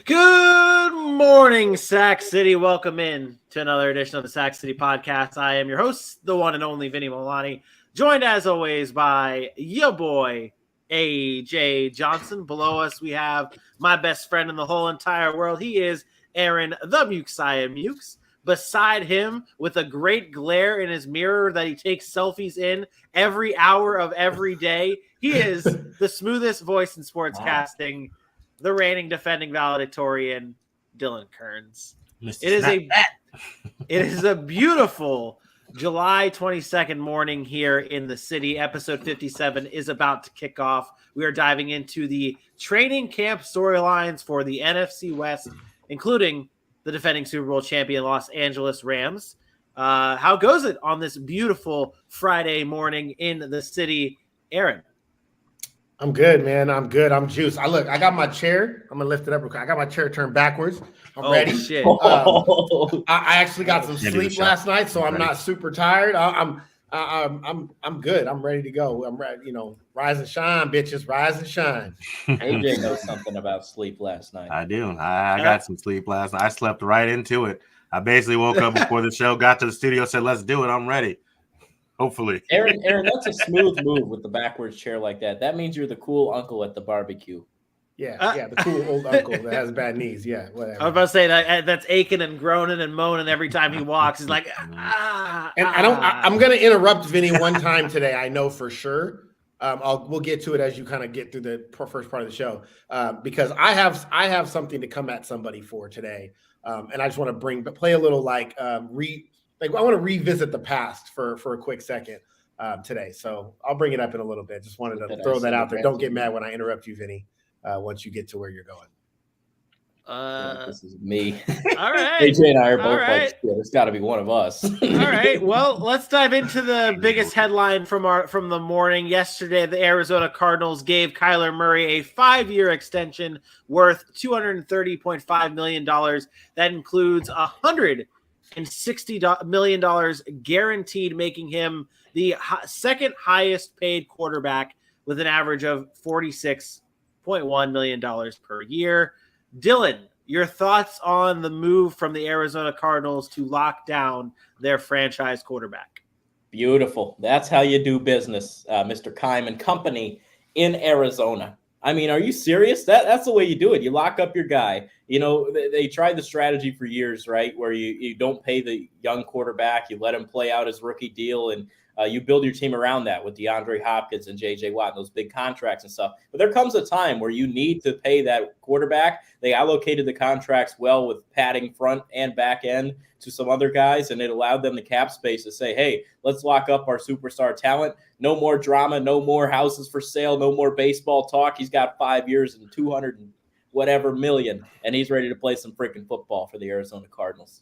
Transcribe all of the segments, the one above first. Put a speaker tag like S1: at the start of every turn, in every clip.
S1: Good morning, Sac City. Welcome in to another edition of the Sac City Podcast. I am your host, the one and only Vinny Milani, joined as always by your boy, AJ Johnson. Below us, we have my best friend in the whole entire world. He is Aaron the Mukesiah Mukes. Beside him, with a great glare in his mirror that he takes selfies in every hour of every day, he is the smoothest voice in sports casting, the reigning defending valedictorian, Dylan Kearns. It is a beautiful July 22nd morning here in the city. Episode 57 is about to kick off. We are diving into the training camp storylines for the NFC West, including the defending Super Bowl champion Los Angeles Rams. How goes it on this beautiful Friday morning in the city, Aaron?
S2: I'm good, man. I'm good. I'm juiced. I got my chair. I'm gonna lift it up real quick. I got my chair turned backwards. I'm ready.
S1: Shit.
S2: I actually got some sleep last night, so I'm not super tired. I'm good. I'm ready to go. I'm ready. Rise and shine, bitches. Rise and shine.
S3: AJ knows something about sleep last night.
S4: I do. I got some sleep last night. I slept right into it. I basically woke up before the show, got to the studio, said, "Let's do it. I'm ready." Hopefully.
S3: Aaron, that's a smooth move with the backwards chair like that. That means you're the cool uncle at the barbecue.
S2: Yeah, the cool old uncle that has bad knees. Yeah, whatever.
S1: I was about to say that's aching and groaning and moaning every time he walks. He's like,
S2: I'm going to interrupt Vinny one time today. I know for sure. We'll get to it as you kind of get through the first part of the show, because I have something to come at somebody for today, and I just want to play a little I want to revisit the past for a quick second today. So I'll bring it up in a little bit. Just wanted to throw that out there. Don't get mad when I interrupt you, Vinny. Once you get to where you're going.
S3: This is me.
S1: All right.
S3: AJ and I are both like, it's got to be one of us.
S1: All right. Well, let's dive into the biggest headline from the morning. Yesterday, the Arizona Cardinals gave Kyler Murray a 5-year extension worth $230.5 million. That includes $160 million guaranteed, making him the second highest paid quarterback with an average of $46.1 million per year. Dylan, your thoughts on the move from the Arizona Cardinals to lock down their franchise quarterback?
S3: Beautiful. That's how you do business, Mr. Keim and company in Arizona. I mean, are you serious? That's the way you do it. You lock up your guy. They tried the strategy for years, right, where you don't pay the young quarterback. You let him play out his rookie deal, and you build your team around that with DeAndre Hopkins and J.J. Watt, and those big contracts and stuff. But there comes a time where you need to pay that quarterback. They allocated the contracts well with padding front and back end to some other guys, and it allowed them the cap space to say, hey, let's lock up our superstar talent. No more drama, no more houses for sale, no more baseball talk. He's got 5 years and 200 and whatever million, and he's ready to play some freaking football for the Arizona Cardinals.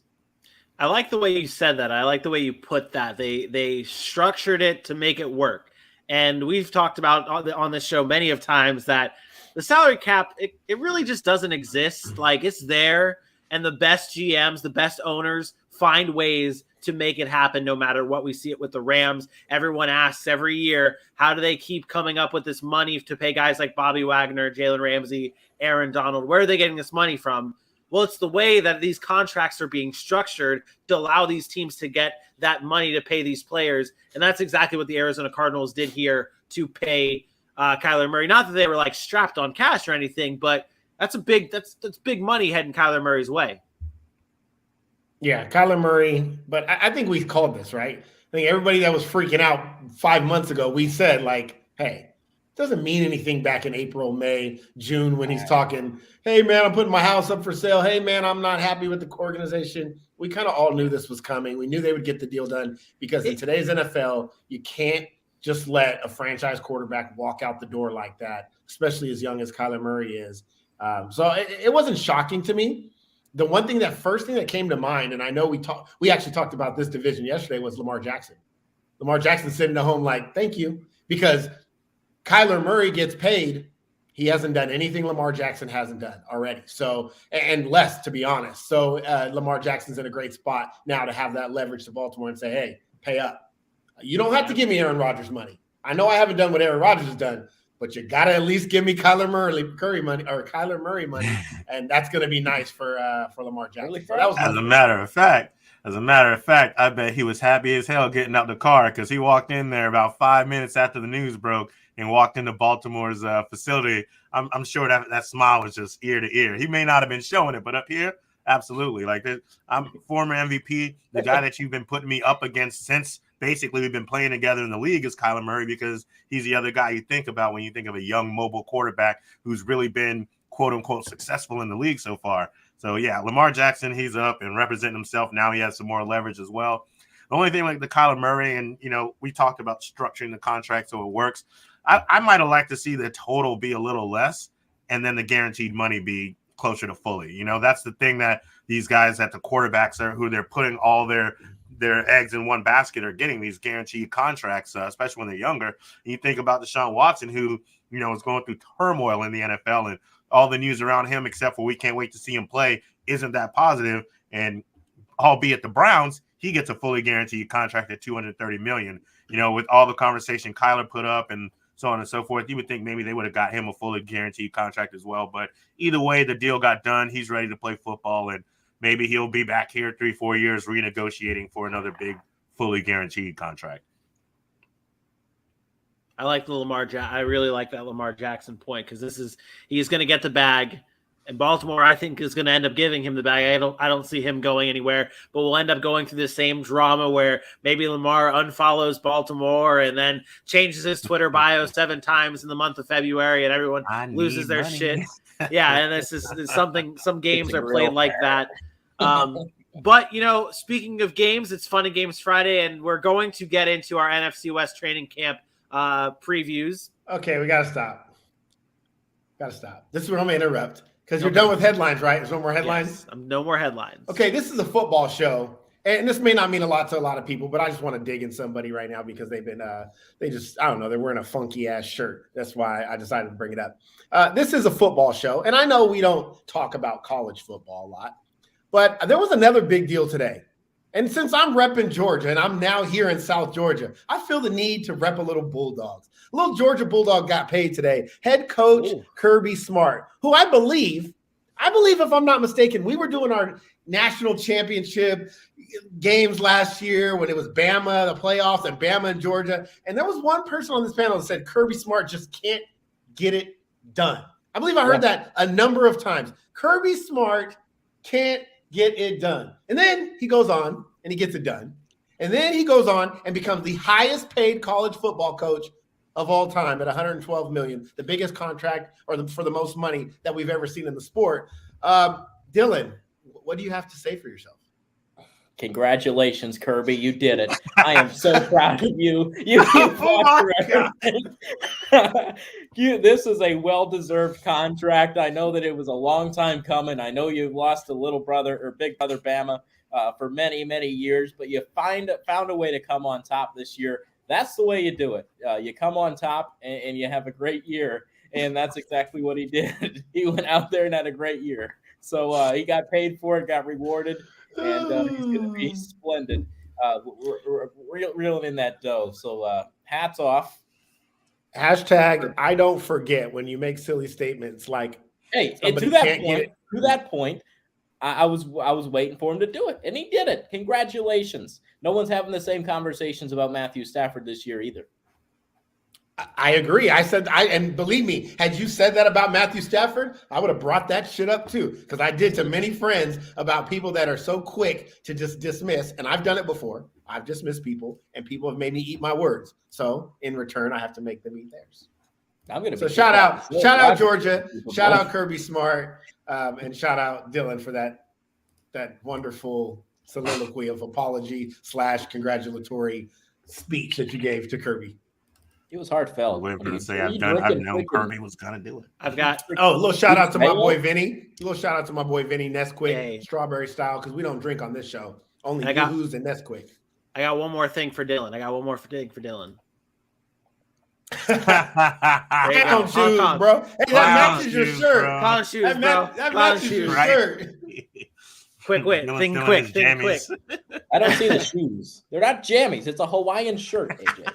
S1: I like the way you said that. I like the way you put that. They structured it to make it work. And we've talked about on this show many of times that the salary cap, it really just doesn't exist. Like, it's there, and the best GMs, the best owners find ways to make it happen no matter what. We see it with the Rams. Everyone asks every year, how do they keep coming up with this money to pay guys like Bobby Wagner, Jalen Ramsey, Aaron Donald? Where are they getting this money from? Well, it's the way that these contracts are being structured to allow these teams to get that money to pay these players. And that's exactly what the Arizona Cardinals did here to pay Kyler Murray. Not that they were like strapped on cash or anything, but that's big money heading Kyler Murray's way.
S2: Yeah, Kyler Murray. But I think we called this, right? I think everybody that was freaking out 5 months ago, we said, like, hey, doesn't mean anything back in April, May, June when he's talking, hey, man, I'm putting my house up for sale. Hey, man, I'm not happy with the organization. We kind of all knew this was coming. We knew they would get the deal done because in today's NFL, you can't just let a franchise quarterback walk out the door like that, especially as young as Kyler Murray is. So it wasn't shocking to me. The first thing that came to mind, and I know we actually talked about this division yesterday, was Lamar Jackson. Lamar Jackson sitting at home like, thank you, because Kyler Murray gets paid. He hasn't done anything Lamar Jackson hasn't done already. So, and less, to be honest. So Lamar Jackson's in a great spot now to have that leverage to Baltimore and say, hey, pay up. You don't have to give me Aaron Rodgers money. I know I haven't done what Aaron Rodgers has done, but you got to at least give me Kyler Murray money, and that's going to be nice for Lamar Jackson. So that was
S4: as a matter of fact, I bet he was happy as hell getting out the car because he walked in there about 5 minutes after the news broke and walked into Baltimore's facility. I'm sure that smile was just ear to ear. He may not have been showing it, but up here, absolutely. Like, I'm former MVP, the guy that you've been putting me up against since basically we've been playing together in the league is Kyler Murray, because he's the other guy you think about when you think of a young mobile quarterback who's really been quote unquote successful in the league so far. So yeah, Lamar Jackson, he's up and representing himself. Now he has some more leverage as well. The only thing like the Kyler Murray, and we talked about structuring the contract so it works. I might have liked to see the total be a little less and then the guaranteed money be closer to fully. That's the thing that these guys at the quarterbacks are who they're putting all their eggs in one basket are getting these guaranteed contracts, especially when they're younger. And you think about Deshaun Watson, who, is going through turmoil in the NFL, and all the news around him, except for we can't wait to see him play, isn't that positive. And albeit the Browns, he gets a fully guaranteed contract at $230 million. With all the conversation Kyler put up and so on and so forth, you would think maybe they would have got him a fully guaranteed contract as well. But either way, the deal got done. He's ready to play football, and maybe he'll be back here 3-4 years renegotiating for another big fully guaranteed contract.
S1: I like I really like that Lamar Jackson point, because he's going to get the bag, and Baltimore, I think, is going to end up giving him the bag. I don't see him going anywhere, but we'll end up going through the same drama where maybe Lamar unfollows Baltimore and then changes his Twitter bio 7 times in the month of February, and everyone loses their shit. Yeah, and it's some games are played like that. But, speaking of games, it's Fun and Games Friday, and we're going to get into our NFC West training camp previews.
S2: Okay, we got to stop. This is where I'm going to interrupt. Because you're done with headlines, right? There's no more headlines?
S1: Yes, no more headlines.
S2: Okay, this is a football show. And this may not mean a lot to a lot of people, but I just want to dig in somebody right now because they've been, I don't know, they're wearing a funky-ass shirt. That's why I decided to bring it up. This is a football show. And I know we don't talk about college football a lot. But there was another big deal today. And since I'm repping Georgia and I'm now here in South Georgia, I feel the need to rep a little Bulldogs. A little Georgia Bulldog got paid today. Head coach Kirby Smart, who I believe if I'm not mistaken, we were doing our national championship games last year when it was Bama, the playoffs, and Bama and Georgia. And there was one person on this panel that said Kirby Smart just can't get it done. I believe I heard that a number of times. Kirby Smart can't get it done. And then he goes on and he gets it done. And then he goes on and becomes the highest paid college football coach of all time at $112 million, the biggest contract for the most money that we've ever seen in the sport. Dylan, what do you have to say for yourself?
S3: Congratulations, Kirby. You did it. I am so proud of you. This is a well-deserved contract. I know that it was a long time coming. I know you've lost a little brother or big brother Bama for many, many years, but you found a way to come on top this year. That's the way you do it. You come on top and you have a great year, and that's exactly what he did. He went out there and had a great year. So he got paid for it, got rewarded, and he's going to be splendid, reeling in that dough. So hats off.
S2: Hashtag I don't forget when you make silly statements like,
S3: hey, to that point, I was waiting for him to do it, and he did it. Congratulations. No one's having the same conversations about Matthew Stafford this year either.
S2: I agree. And believe me, had you said that about Matthew Stafford, I would have brought that shit up too. Because I did to many friends about people that are so quick to just dismiss. And I've done it before. I've dismissed people and people have made me eat my words. So in return, I have to make them eat theirs. Shout out Georgia, shout out Kirby Smart, and shout out Dylan for that wonderful soliloquy of apology / congratulatory speech that you gave to Kirby.
S3: It was heartfelt.
S4: We're going to say I've known Kirby was going to do it.
S1: I've got
S2: a little shout out to my boy Vinny. Nesquik, strawberry style, because we don't drink on this show. Only Yoo-Hoos and Nesquik.
S1: I got one more thing for Dylan.
S2: Clown shoes, bro. Hey, that matches your shirt.
S1: Clown shoes, bro.
S2: That matches your shirt.
S1: Quick, wait.
S4: Dylan's
S1: Think
S4: still in
S1: quick.
S4: his
S1: Think quick.
S4: jammies.
S3: I don't see the shoes. They're not jammies. It's a Hawaiian shirt, AJ.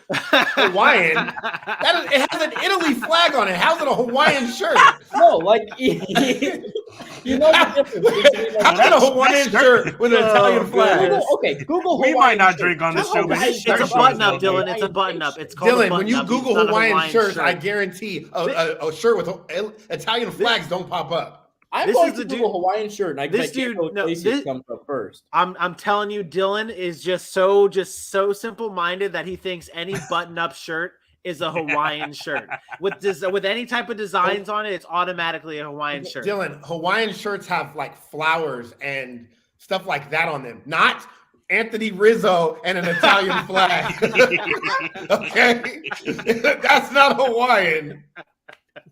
S2: Hawaiian? It has an Italy flag on it. How's it a Hawaiian shirt?
S3: No, like you know the difference.
S2: How's it a Hawaiian shirt with an Italian flag?
S1: goodness.
S3: Google
S4: We
S3: Hawaiian
S4: might not
S3: shirt.
S4: drink on this show, but
S3: Hawaiian
S4: his
S3: shirt
S4: shirt
S1: It's a
S3: shows
S1: button up,
S3: like
S1: Dylan.
S3: Hawaiian
S1: It's a button up.
S3: shirt.
S1: It's called a
S2: Dylan,
S1: button
S2: when you
S1: up.
S2: Google
S1: It's not a
S2: Hawaiian shirts,
S1: shirt.
S2: I guarantee a shirt with Italian flags don't pop up.
S3: I'm
S1: This
S3: going
S1: is
S3: to
S1: the
S3: Google Hawaiian shirt, and I
S1: this
S3: bet
S1: dude-
S3: Geno
S1: no,
S3: Iglesias
S1: this-
S3: comes up first.
S1: I'm telling you, Dylan is just so simple-minded that he thinks any button-up shirt is a Hawaiian shirt. With any type of designs on it, it's automatically a Hawaiian shirt.
S2: Dylan, Hawaiian shirts have like flowers and stuff like that on them, not Anthony Rizzo and an Italian flag. Okay, that's not Hawaiian.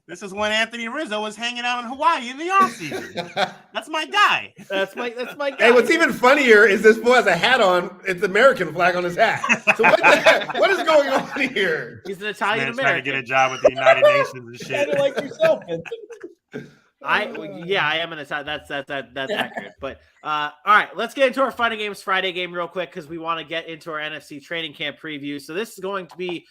S4: This is when Anthony Rizzo was hanging out in Hawaii in the offseason. That's my guy.
S1: That's my guy.
S2: Hey, what's even funnier is this boy has a hat on. It's the American flag on his hat. So what is going on here?
S1: He's an Italian
S4: Man trying to get
S1: American.
S4: a job with the United Nations and
S3: Kind of
S4: shit.
S3: like yourself, Vincent.
S1: I am an Italian. That's accurate. But all right, let's get into our Fighting Games Friday game real quick because we want to get into our NFC training camp preview. So this is going to be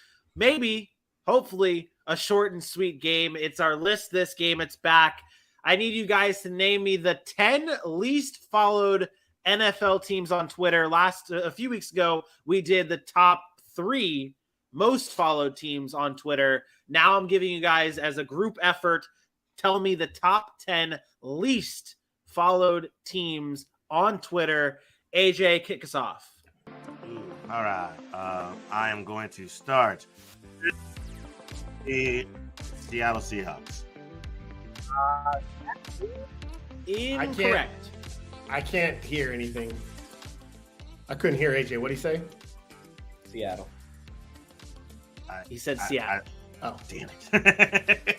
S1: hopefully, a short and sweet game. It's our list this game. It's back. I need you guys to name me the 10 least followed NFL teams on Twitter. A few weeks ago, we did the top 3 most followed teams on Twitter. Now I'm giving you guys as a group effort, tell me the top 10 least followed teams on Twitter. AJ, kick us off.
S4: All right. I am going to start the Seattle Seahawks.
S1: Incorrect.
S2: I can't hear anything. I couldn't hear AJ. What did he say?
S3: Seattle.
S1: He said Seattle.
S2: Oh,
S4: Damn it.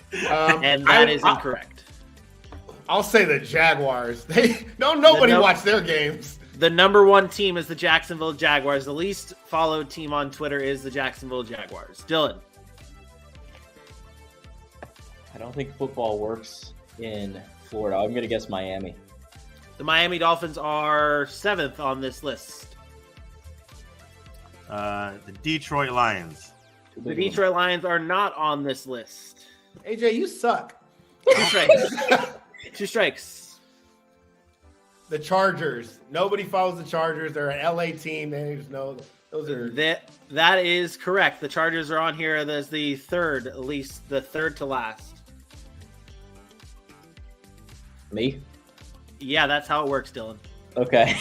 S1: And that is incorrect.
S2: I'll say the Jaguars. Nobody watched their games.
S1: The number 1 team is the Jacksonville Jaguars. The least followed team on Twitter is the Jacksonville Jaguars. Dylan.
S3: I don't think football works in Florida. I'm going to guess Miami.
S1: The Miami Dolphins are 7th on this list.
S4: The Detroit Lions.
S1: The Detroit Lions are not on this list.
S2: AJ, you suck.
S1: 2 strikes. 2 strikes.
S2: The Chargers. Nobody follows the Chargers. They're an LA team. They just know those are.
S1: That is correct. The Chargers are on here as the third to last.
S3: Me?
S1: Yeah, that's how it works, Dylan.
S3: Okay.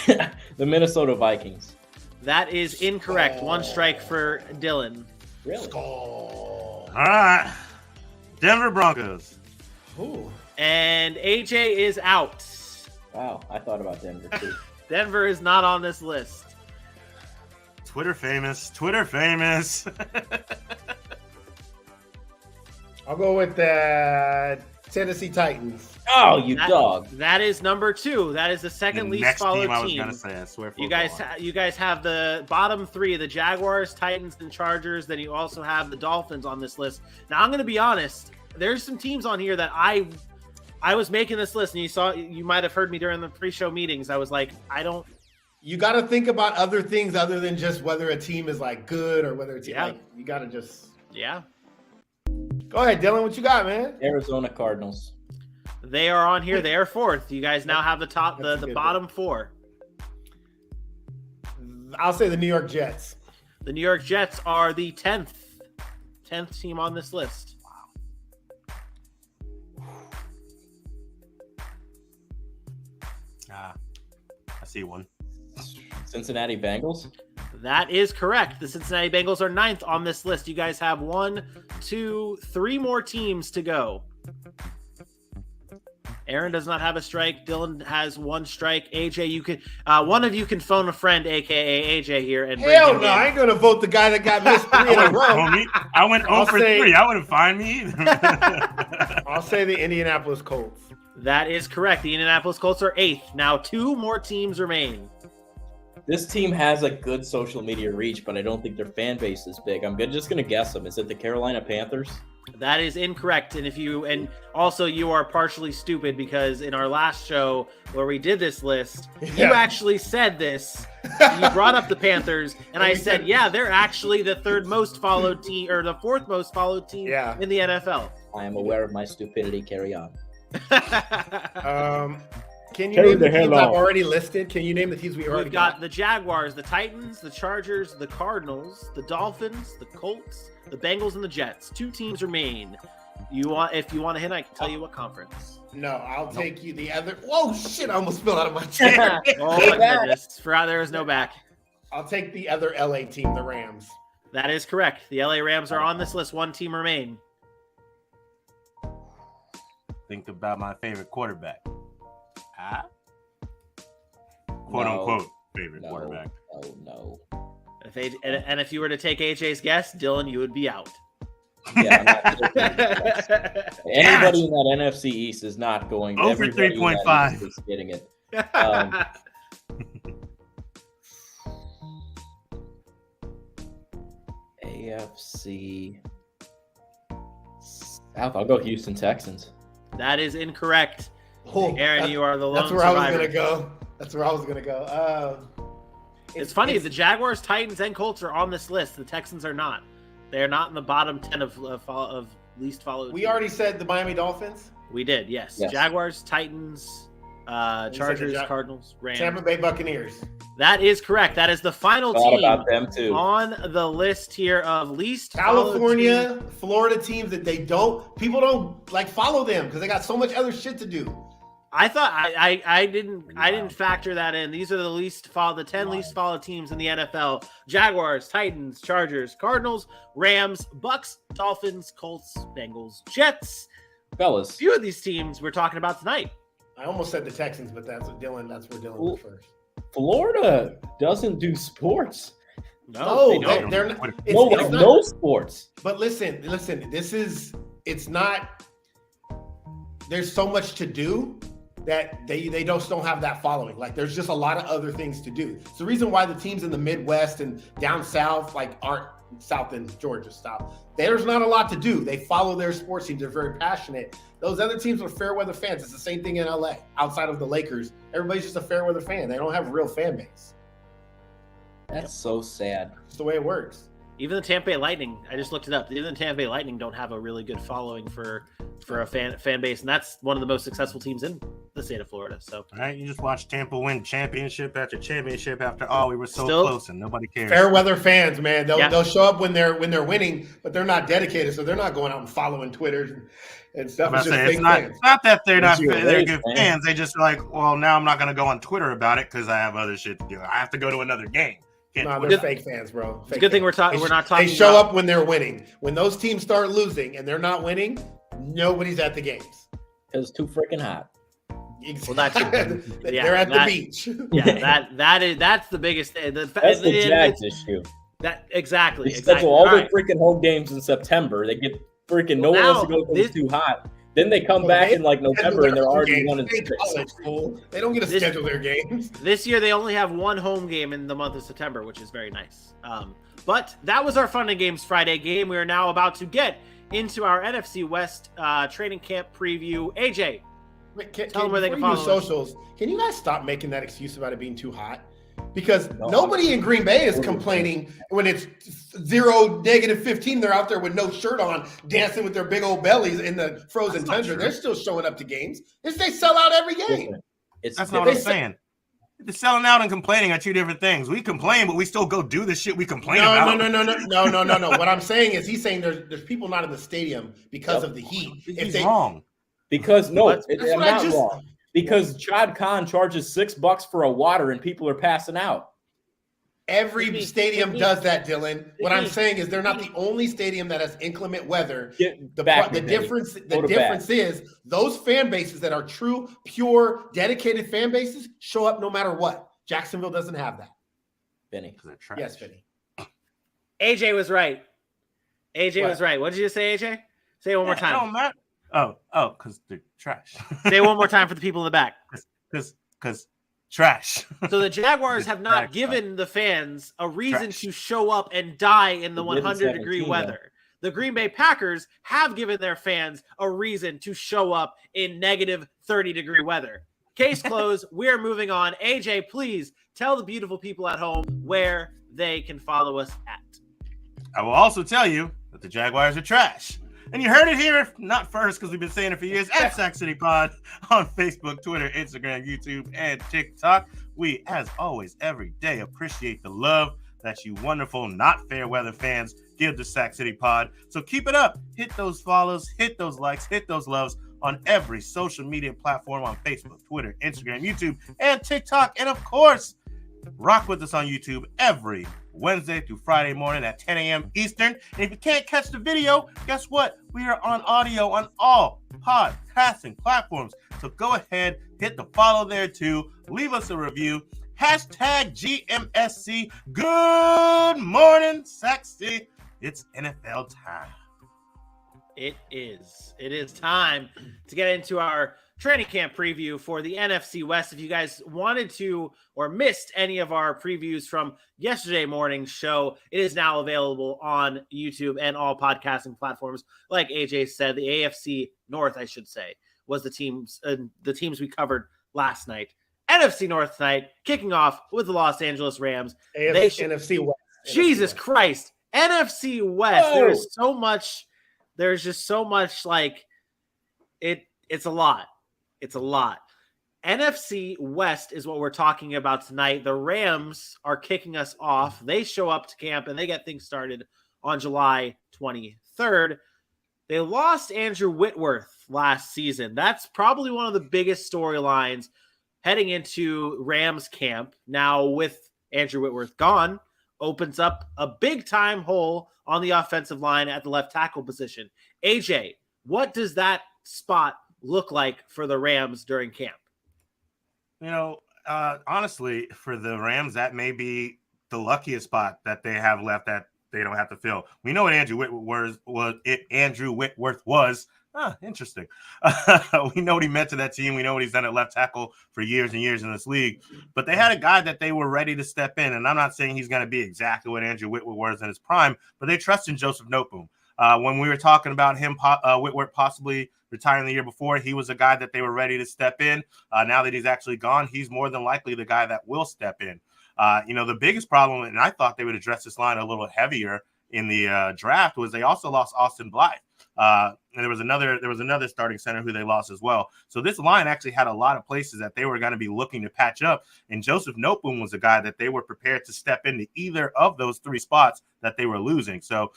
S3: The Minnesota Vikings.
S1: That is incorrect. 1 strike for Dylan.
S3: Really?
S2: Oh.
S4: All right. Denver Broncos.
S2: Ooh.
S1: And AJ is out.
S3: Wow. I thought about Denver too.
S1: Denver is not on this list.
S4: Twitter famous. Twitter famous.
S2: I'll go with the Tennessee Titans.
S3: Oh, you dog.
S1: That is number 2. That is the
S4: The
S1: second least
S4: next
S1: followed
S4: team I was
S1: team.
S4: gonna say. I swear.
S1: You guys have the bottom 3, the Jaguars, Titans, and Chargers. Then you also have the Dolphins on this list. Now I'm going to be honest. There's some teams on here that I was making this list, and you might have heard me during the pre-show meetings. I was like,
S2: You got to think about other things other than just whether a team is like good or whether it's like you got to just.
S1: Yeah.
S2: Go ahead, Dylan. What you got, man?
S3: Arizona Cardinals.
S1: They are on here. They are 4th. You guys now have the bottom 4.
S2: I'll say the New York Jets.
S1: The New York Jets are the 10th team on this list.
S4: I see one.
S3: Cincinnati Bengals.
S1: That is correct. The Cincinnati Bengals are 9th on this list. You guys have 1, 2, 3 more teams to go. Aaron does not have a strike. Dylan has 1 strike. AJ, you can one of you can phone a friend, aka AJ here, and bring
S2: Hell
S1: him
S2: no,
S1: in.
S2: I ain't gonna vote the guy that got missed 3 in a row.
S4: I went 0 for 3. I wouldn't find me either.
S2: I'll say the Indianapolis Colts.
S1: That is correct. The Indianapolis Colts are 8th. Now 2 more teams remain.
S3: This team has a good social media reach, but I don't think their fan base is big. I'm just going to guess them. Is it the Carolina Panthers?
S1: That is incorrect. And also you are partially stupid because in our last show where we did this list, you actually said this. You brought up the Panthers, and I said, yeah, they're actually the third most followed team or the fourth most followed team in the NFL.
S3: I am aware of my stupidity. Carry on.
S2: Can you name the teams I've already listed? Can you name the teams we already got?
S1: We've got the Jaguars, the Titans, the Chargers, the Cardinals, the Dolphins, the Colts, the Bengals, and the Jets. 2 teams remain. If you want a hint, I can tell you what conference.
S2: No, I'll take you the other. Whoa, shit! I almost fell out of my chair.
S1: Oh my goodness! Forgot there was no back.
S2: I'll take the other LA team, the Rams.
S1: That is correct. The LA Rams are on this list. 1 team remain.
S4: Think about my favorite quarterback. Quote unquote favorite quarterback.
S3: Oh no.
S1: If you were to take AJ's guess, Dylan, you would be out.
S3: Yeah, anybody in that NFC East is not going.
S4: Over 3.5
S3: is getting it. AFC South. I'll go Houston Texans.
S1: That is incorrect.
S2: Oh,
S1: Aaron, you are the lone survivor.
S2: That's where I was gonna go.
S1: It's funny. The Jaguars, Titans, and Colts are on this list. The Texans are not. They are not in the bottom 10 of least followed.
S2: We already said the Miami Dolphins.
S1: We did, yes. Jaguars, Titans, Chargers, Cardinals, Rams.
S2: Tampa Bay Buccaneers.
S1: That is correct. That is the final team
S3: about them too.
S1: On the list here of least
S2: California, Florida teams that people don't like follow them because they got so much other shit to do.
S1: I thought I didn't factor that in. These are the 10 least followed teams in the NFL: Jaguars, Titans, Chargers, Cardinals, Rams, Bucks, Dolphins, Colts, Bengals, Jets.
S3: Fellas,
S1: a few of these teams we're talking about tonight.
S2: I almost said the Texans, but that's where Dylan went first. Florida
S3: doesn't do sports.
S2: No, they're not.
S3: No sports.
S2: But listen. It's not. There's so much to do that they don't have that following. Like there's just a lot of other things to do. It's the reason why the teams in the Midwest and down south aren't south in Georgia style. There's not a lot to do. They follow their sports teams. They're very passionate. Those other teams are fair weather fans. It's the same thing in LA. Outside of the Lakers, everybody's just a fair weather fan. They don't have a real fan base.
S3: That's so sad.
S2: It's the way it works.
S1: Even the Tampa Bay Lightning, I just looked it up. Even the Tampa Bay Lightning don't have a really good following for a fan base, and that's one of the most successful teams in the state of Florida. So,
S4: all right, you just watch Tampa win championship after championship after we were so close and nobody cares.
S2: Fair weather fans, man. They'll show up when they're winning, but they're not dedicated, so they're not going out and following Twitter and stuff.
S4: It's not that they're good fans. They just like, well, now I'm not going to go on Twitter about it because I have other shit to do. I have to go to another game.
S2: No, they're fake fans, bro.
S1: It's a good thing we're not talking.
S2: They show up when they're winning. When those teams start losing and they're not winning, nobody's at the games.
S3: Because it's too freaking hot.
S2: Exactly.
S1: Well, that's
S2: they're at the beach.
S1: Yeah, that's the biggest thing.
S3: That's the Jags issue.
S1: That exactly.
S3: They schedule all their freaking home games in September. They get freaking no one wants to go because it's too hot. Then they come back in November and they're already 1-6.
S2: They don't get to schedule their games.
S1: This year they only have one home game in the month of September, which is very nice. But that was our Fun and Games Friday game. We are now about to get into our NFC West training camp preview. AJ, tell them where they can follow
S2: socials. Can you guys stop making that excuse about it being too hot? Because nobody in Green Bay is complaining when it's 0, -15. They're out there with no shirt on, dancing with their big old bellies in the frozen tundra. They're still showing up to games. They sell out every game.
S4: That's not what I'm saying. The selling out and complaining are two different things. We complain, but we still go do the shit we complain about.
S2: No. What I'm saying is he's saying there's people not in the stadium because of the heat.
S4: He's wrong.
S3: Because I'm not wrong. Because Chad Khan charges $6 for a water and people are passing out.
S2: Every stadium does that, Dylan. What I'm saying is they're not the only stadium that has inclement weather. The difference is those fan bases that are true, pure, dedicated fan bases show up no matter what. Jacksonville doesn't have that.
S3: Benny.
S2: Yes, Benny.
S1: AJ was right. AJ was right. What did you say, AJ? Say it one more time.
S4: Don't matter. Oh, because they're trash.
S1: Say it one more time for the people in the back.
S4: Because trash.
S1: So the Jaguars have not given the fans a reason to show up and die in the 100-degree weather. the Green Bay Packers have given their fans a reason to show up in negative 30-degree weather. Case closed. We're moving on. AJ, please tell the beautiful people at home where they can follow us at.
S4: I will also tell you that the Jaguars are trash. And you heard it here, not first, because we've been saying it for years, at Sac City Pod on Facebook, Twitter, Instagram, YouTube, and TikTok. We, as always, every day appreciate the love that you wonderful, not fair weather fans give the Sac City Pod. So keep it up. Hit those follows, hit those likes, hit those loves on every social media platform on Facebook, Twitter, Instagram, YouTube, and TikTok. And, of course, rock with us on YouTube every Wednesday through Friday morning at 10 a.m. Eastern. And if you can't catch the video, guess what? We are on audio on all podcasting platforms. So go ahead, hit the follow there too. Leave us a review. Hashtag GMSC. Good morning, Sac City. It's NFL time.
S1: It is. It is time to get into our training camp preview for the NFC West. If you guys wanted to or missed any of our previews from yesterday morning's show, it is now available on YouTube and all podcasting platforms. Like AJ said, the AFC North, I should say, was the teams we covered last night. NFC North tonight, kicking off with the Los Angeles Rams.
S2: NFC West.
S1: Jesus
S2: NFC West.
S1: Christ. NFC West.
S2: Whoa.
S1: There's so much. There's just so much it's a lot. It's a lot. NFC West is what we're talking about tonight. The Rams are kicking us off. They show up to camp and they get things started on July 23rd. They lost Andrew Whitworth last season. That's probably one of the biggest storylines heading into Rams camp. Now with Andrew Whitworth gone, opens up a big-time hole on the offensive line at the left tackle position. AJ, what does that spot look like for the Rams during camp?
S4: Honestly, for the Rams, that may be the luckiest spot that they have left that they don't have to fill. We know what Andrew Whitworth was. Interesting. We know what he meant to that team. We know what he's done at left tackle for years and years in this league. But they had a guy that they were ready to step in. And I'm not saying he's going to be exactly what Andrew Whitworth was in his prime, but they trust in Joseph Noteboom. When we were talking about him, Whitworth possibly retiring the year before, he was a guy that they were ready to step in. Now that he's actually gone, he's more than likely the guy that will step in. The biggest problem, and I thought they would address this line a little heavier in the draft, was they also lost Austin Blythe. And there was another starting center who they lost as well. So this line actually had a lot of places that they were going to be looking to patch up. And Joseph Noteboom was a guy that they were prepared to step into either of those three spots that they were losing. So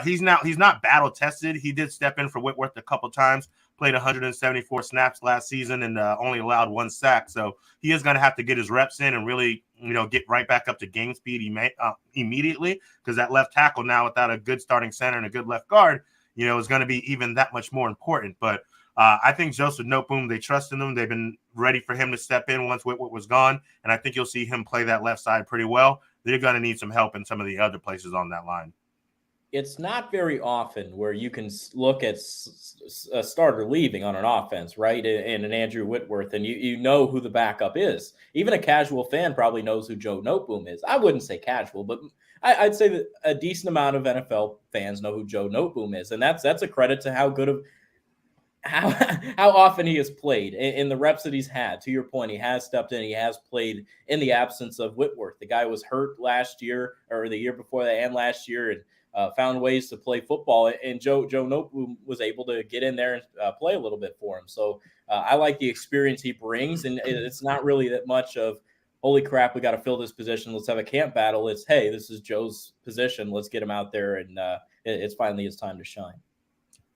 S4: he's not battle tested. He did step in for Whitworth a couple times, played 174 snaps last season and only allowed 1 sack. So he is going to have to get his reps in and really, get right back up to game speed immediately, because that left tackle now, without a good starting center and a good left guard, is going to be even that much more important. But I think Joseph Noteboom, they trust in him. They've been ready for him to step in once Whitworth was gone. And I think you'll see him play that left side pretty well. They're going to need some help in some of the other places on that line.
S3: It's not very often where you can look at a starter leaving on an offense, right? And an Andrew Whitworth, and you know who the backup is. Even a casual fan probably knows who Joe Noteboom is. I wouldn't say casual, but I'd say that a decent amount of NFL fans know who Joe Noteboom is. And that's a credit to how often he has played in the reps that he's had. To your point, he has stepped in. He has played in the absence of Whitworth. The guy was hurt last year or the year before that and last year, and found ways to play football, and Joe Noteboom was able to get in there and play a little bit for him. So I like the experience he brings, and it's not really that much of, holy crap, we got to fill this position, let's have a camp battle. It's, hey, this is Joe's position, let's get him out there, and it's finally his time to shine.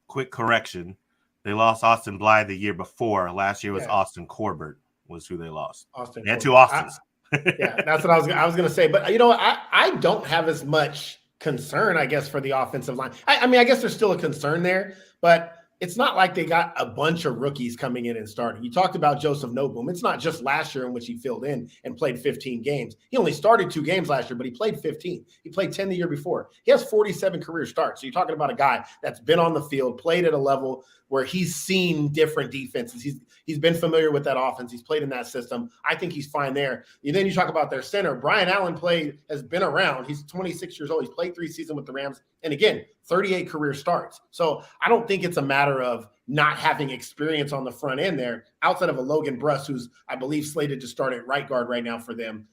S4: Quick correction. They lost Austin Blythe the year before. Last year was Austin Corbett was who they lost. They had 2 Austins.
S2: That's what I was going to say. But, I don't have as much concern, I guess, for the offensive line. I mean, I guess there's still a concern there, but it's not like they got a bunch of rookies coming in and starting. You talked about Joseph Noteboom. It's not just last year in which he filled in and played 15 games. He only started 2 games last year, but he played 15. He played 10 the year before. He has 47 career starts. So you're talking about a guy that's been on the field, played at a level where he's seen different defenses. He's been familiar with that offense. He's played in that system. I think he's fine there. And then you talk about their center. Brian Allen has been around. He's 26 years old. He's played 3 seasons with the Rams. And again, 38 career starts. So I don't think it's a matter of not having experience on the front end there, outside of a Logan Bruss, who's, I believe, slated to start at right guard right now for them.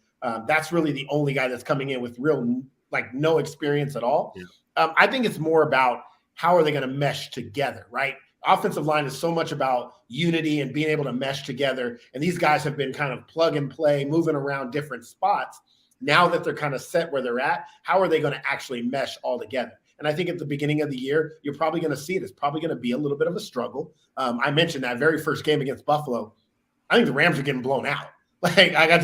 S2: That's really the only guy that's coming in with real, no experience at all. Yeah. I think it's more about how are they going to mesh together, right? Offensive line is so much about unity and being able to mesh together. And these guys have been kind of plug and play, moving around different spots. Now that they're kind of set where they're at, how are they going to actually mesh all together? And I think at the beginning of the year, you're probably going to see it. It's probably going to be a little bit of a struggle. I mentioned that very first game against Buffalo. I think the Rams are getting blown out. Like I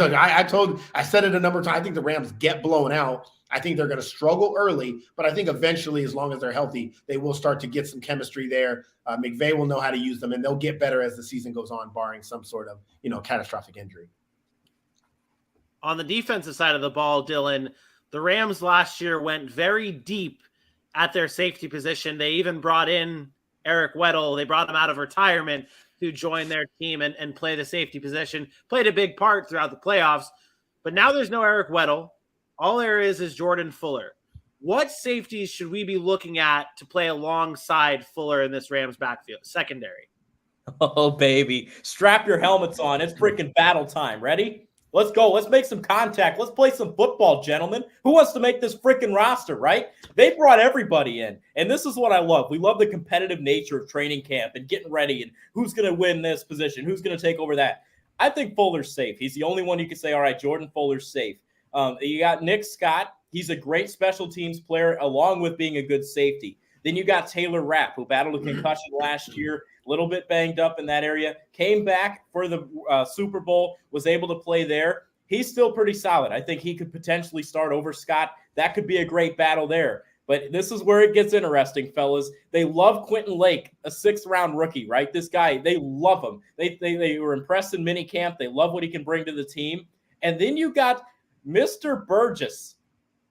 S2: told you, I said it a number of times. I think the Rams get blown out. I think they're going to struggle early, but I think eventually, as long as they're healthy, they will start to get some chemistry there. McVay will know how to use them, and they'll get better as the season goes on, barring some sort of, catastrophic injury.
S1: On the defensive side of the ball, Dylan, the Rams last year went very deep at their safety position. They even brought in Eric Weddle. They brought him out of retirement to join their team and play the safety position. Played a big part throughout the playoffs. But now there's no Eric Weddle. All there is Jordan Fuller. What safeties should we be looking at to play alongside Fuller in this Rams backfield? Secondary.
S3: Oh, baby. Strap your helmets on. It's freaking battle time. Ready? Let's go. Let's make some contact. Let's play some football, gentlemen. Who wants to make this freaking roster, right? They brought everybody in. And this is what I love. We love the competitive nature of training camp and getting ready and who's going to win this position, who's going to take over that. I think Fuller's safe. He's the only one you can say, all right, Jordan Fuller's safe. You got Nick Scott. He's a great special teams player along with being a good safety. Then you got Taylor Rapp, who battled a concussion last year, a little bit banged up in that area, came back for the Super Bowl, was able to play there. He's still pretty solid. I think he could potentially start over Scott. That could be a great battle there. But this is where it gets interesting, fellas. They love Quentin Lake, a 6th-round rookie, right? This guy, they love him. They were impressed in minicamp. They love what he can bring to the team. And then you got Mr. Burgess.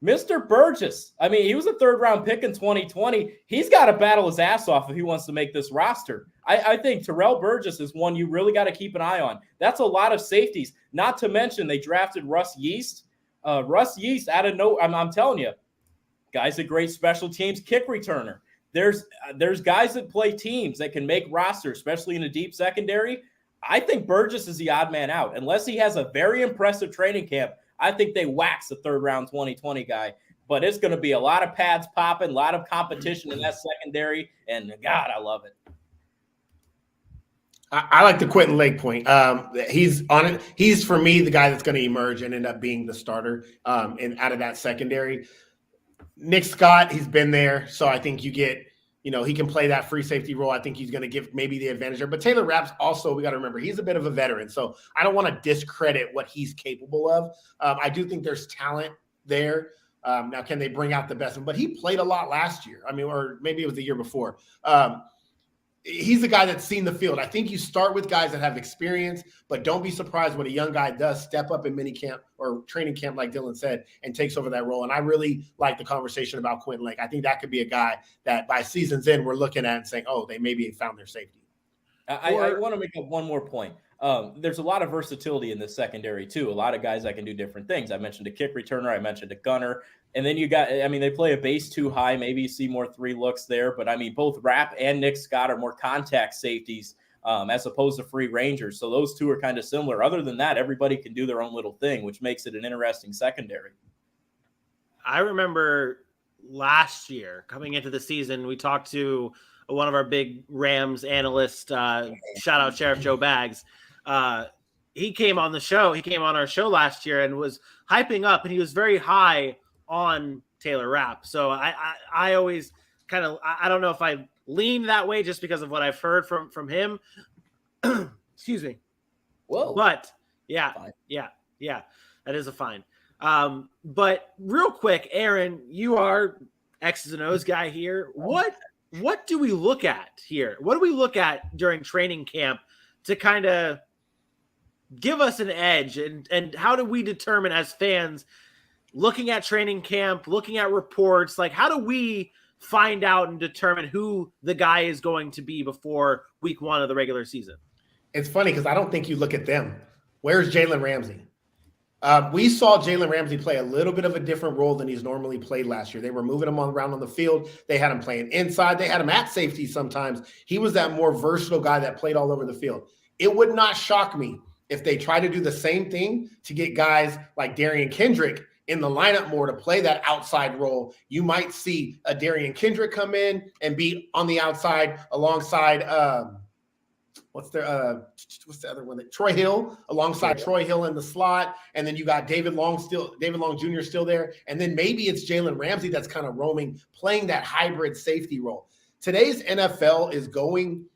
S3: Mr. Burgess. I mean, he was a 3rd-round pick in 2020. He's got to battle his ass off if he wants to make this roster. I think Terrell Burgess is one you really got to keep an eye on. That's a lot of safeties. Not to mention they drafted Russ Yeast. Russ Yeast out of no, I'm telling you, guy's a great special teams kick returner. There's guys that play teams that can make rosters, especially in a deep secondary. I think Burgess is the odd man out. Unless he has a very impressive training camp, I think they wax a 3rd-round 2020 guy. But it's going to be a lot of pads popping, a lot of competition in that secondary, and God, I love it.
S2: I like the Quentin Lake point. He's on it. He's, for me, the guy that's going to emerge and end up being the starter and out of that secondary. Nick Scott, he's been there, so I think you get, he can play that free safety role. I think he's going to give maybe the advantage there. But Taylor Rapp's also, we got to remember, he's a bit of a veteran, so I don't want to discredit what he's capable of. I do think there's talent there. Now, can they bring out the best? But he played a lot last year. I mean, or maybe it was the year before. He's a guy that's seen the field. I think you start with guys that have experience, but don't be surprised when a young guy does step up in minicamp or training camp, like Dylan said, and takes over that role. And I really like the conversation about Quentin Lake. I think that could be a guy that by season's end, we're looking at and saying, oh, they maybe found their safety.
S3: I want to make up one more point. There's a lot of versatility in this secondary, too. A lot of guys that can do different things. I mentioned a kick returner. I mentioned a gunner. And then you got, they play a base 2 high. Maybe you see more 3 looks there. But, both Rapp and Nick Scott are more contact safeties as opposed to free rangers. So those two are kind of similar. Other than that, everybody can do their own little thing, which makes it an interesting secondary.
S1: I remember last year coming into the season, we talked to one of our big Rams analysts, shout out Sheriff Joe Baggs. He came on the show. He came on our show last year and was hyping up, and he was very high on Taylor Rapp. So I always kind of, I don't know if I lean that way just because of what I've heard from him. Excuse me.
S3: Whoa.
S1: But yeah, that is a fine. But real quick, Aaron, you are X's and O's guy here. What do we look at here? What do we look at during training camp to kind of give us an edge? And how do we determine as fans, looking at training camp, looking at reports, like how do we find out and determine who the guy is going to be before week 1 of the regular season?
S2: It's funny because I don't think you look at them. Where's Jalen Ramsey? We saw Jalen Ramsey play a little bit of a different role than he's normally played last year. They were moving him around on the field. They had him playing inside. They had him at safety sometimes. He was that more versatile guy that played all over the field. It would not shock me if they try to do the same thing to get guys like Darian Kendrick in the lineup more to play that outside role. You might see a Darian Kendrick come in and be on the outside alongside what's the other one? Troy Hill, alongside Troy Hill in the slot. And then you got David Long Jr. still there. And then maybe it's Jalen Ramsey that's kind of roaming, playing that hybrid safety role. Today's NFL is going,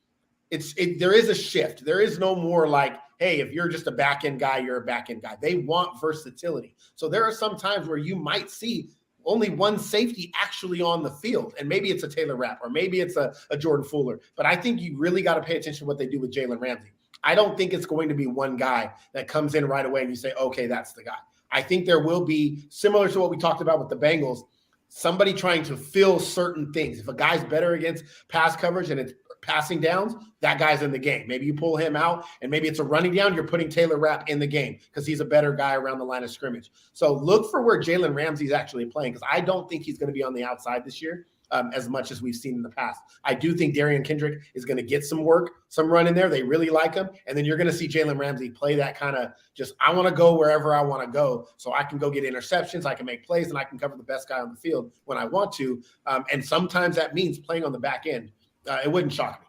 S2: there is a shift. There is no more like, hey, if you're just a back end guy, you're a back end guy. They want versatility. So there are some times where you might see only one safety actually on the field. And maybe it's a Taylor Rapp or maybe it's a Jordan Fuller. But I think you really got to pay attention to what they do with Jalen Ramsey. I don't think it's going to be one guy that comes in right away and you say, okay, that's the guy. I think there will be, similar to what we talked about with the Bengals, somebody trying to fill certain things. If a guy's better against pass coverage and it's passing downs, that guy's in the game. Maybe you pull him out and maybe it's a running down. You're putting Taylor Rapp in the game because he's a better guy around the line of scrimmage. So look for where Jalen Ramsey's actually playing because I don't think he's going to be on the outside this year as much as we've seen in the past. I do think Darian Kendrick is going to get some work, some run in there. They really like him. And then you're going to see Jalen Ramsey play that kind of just, I want to go wherever I want to go so I can go get interceptions, I can make plays, and I can cover the best guy on the field when I want to. And sometimes that means playing on the back end. It wouldn't shock me.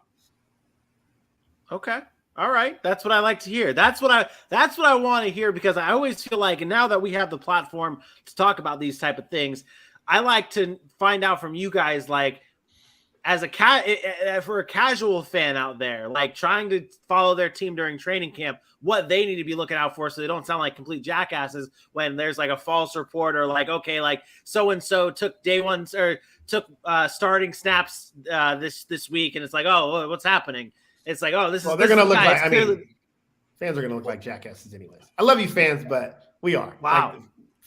S1: Okay. All right. That's what I like to hear. That's what I want to hear because I always feel like, and now that we have the platform to talk about these type of things, I like to find out from you guys, like, as for a casual fan out there, like trying to follow their team during training camp, what they need to be looking out for so they don't sound like complete jackasses when there's like a false report or like, okay, like so-and-so took day one or took starting snaps this week. And it's like, oh, what's happening? It's like, oh, this is.
S2: They're going to look like. Fans are going to look like jackasses, anyways. I love you, fans, but we are.
S1: Wow.
S2: Like,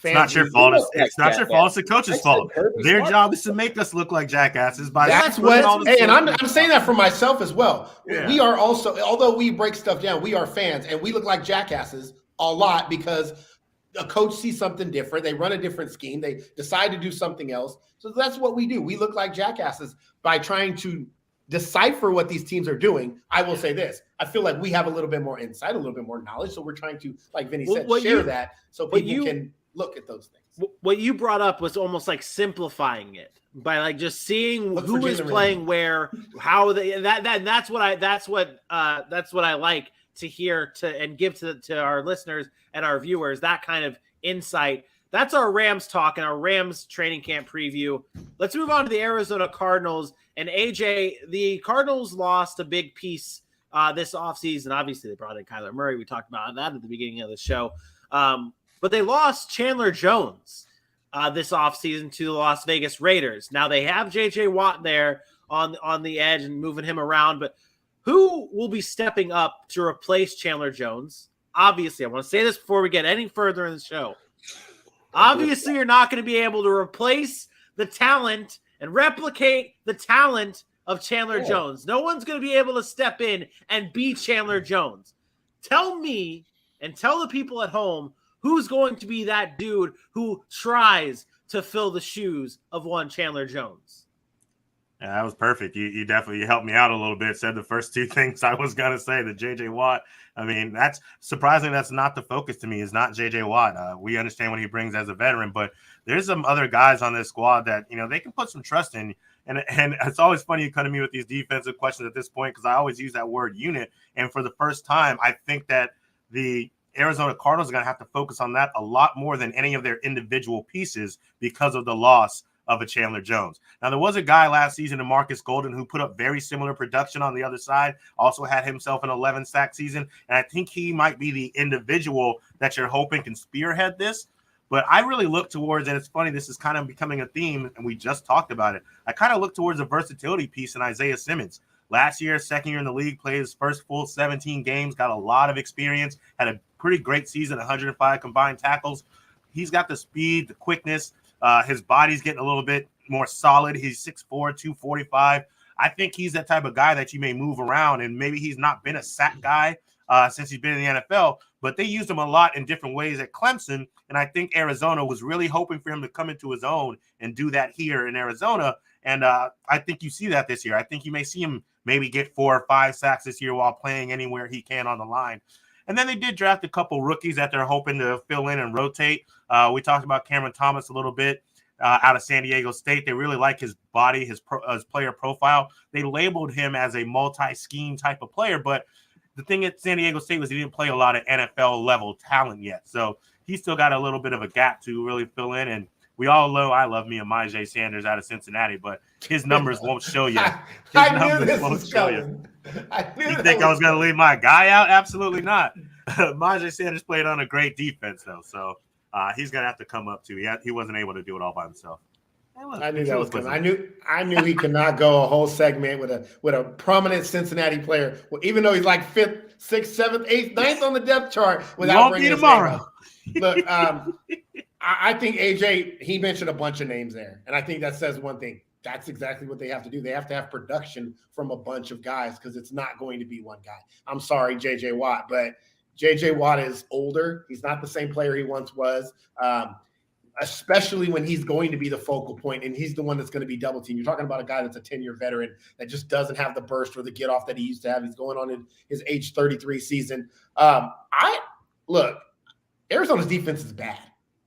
S4: it's not your fault. It's not your fault. It's the coach's fault. Their job is to make us look like jackasses.
S2: That's what. Hey, and I'm saying that for myself as well. Yeah. We are also, although we break stuff down, we are fans, and we look like jackasses a lot because a coach sees something different. They run a different scheme. They decide to do something else. So that's what we do. We look like jackasses by trying to decipher what these teams are doing. I will say this. I feel like we have a little bit more insight, a little bit more knowledge. So we're trying to, like Vinny said, share that so people can look at those things.
S1: What you brought up was almost like simplifying it by like just seeing who is playing where, how they that's what I like to hear and give to our listeners and our viewers, that kind of insight. That's our Rams talk and our Rams training camp preview. Let's move on to the Arizona Cardinals. And AJ, the Cardinals lost a big piece this offseason. Obviously, they brought in Kyler Murray. We talked about that at the beginning of the show. But they lost Chandler Jones this offseason to the Las Vegas Raiders. Now, they have J.J. Watt there on the edge and moving him around. But who will be stepping up to replace Chandler Jones? Obviously, I want to say this before we get any further in the show. Obviously, you're not going to be able to replace the talent and replicate the talent of Chandler Jones. No one's going to be able to step in and be Chandler Jones. Tell me and tell the people at home who's going to be that dude who tries to fill the shoes of one Chandler Jones.
S4: Yeah, that was perfect. You definitely helped me out a little bit. Said the first two things I was going to say. The J.J. Watt. I mean, that's surprising. That's not the focus to me. Is not J.J. Watt. We understand what he brings as a veteran, but there's some other guys on this squad that, you know, they can put some trust in. And it's always funny you come to me with these defensive questions at this point because I always use that word unit. And for the first time, I think that the Arizona Cardinals are going to have to focus on that a lot more than any of their individual pieces because of the loss of a Chandler Jones. Now, there was a guy last season in Marcus Golden who put up very similar production on the other side, also had himself an 11-sack season, and I think he might be the individual that you're hoping can spearhead this. But I really look towards, and it's funny, this is kind of becoming a theme, and we just talked about it. I kind of look towards a versatility piece in Isaiah Simmons. Last year, second year in the league, played his first full 17 games, got a lot of experience, had a pretty great season, 105 combined tackles. He's got the speed, the quickness. His body's getting a little bit more solid. He's 6'4", 245. I think he's that type of guy that you may move around, and maybe he's not been a sack guy since he's been in the NFL, but they used him a lot in different ways at Clemson, and I think Arizona was really hoping for him to come into his own and do that here in Arizona, and I think you see that this year. I think you may see him maybe get 4 or 5 sacks this year while playing anywhere he can on the line. And then they did draft a couple rookies that they're hoping to fill in and rotate. We talked about Cameron Thomas a little bit out of San Diego State. They really like his body, his player profile. They labeled him as a multi-scheme type of player, but the thing at San Diego State was he didn't play a lot of NFL level talent yet. So he's still got a little bit of a gap to really fill in. And we all know I love me a Myjai Sanders out of Cincinnati, but his numbers won't show you.
S2: I knew this was coming.
S4: You think I was going to leave my guy out? Absolutely not. Myjai Sanders played on a great defense, though. So he's going to have to come up, too. He wasn't able to do it all by himself.
S2: I knew that was coming. I knew he could not go a whole segment with a prominent Cincinnati player. Well, even though he's like 5th, 6th, 7th, 8th, 9th on the depth chart without bringing his name up. Look, I think AJ, he mentioned a bunch of names there, and I think that says one thing. That's exactly what they have to do. They have to have production from a bunch of guys because it's not going to be one guy. I'm sorry, J.J. Watt, but J.J. Watt is older. He's not the same player he once was, especially when he's going to be the focal point, and he's the one that's going to be double teamed. You're talking about a guy that's a 10-year veteran that just doesn't have the burst or the get off that he used to have. He's going on in his age 33 season. Look, Arizona's defense is bad.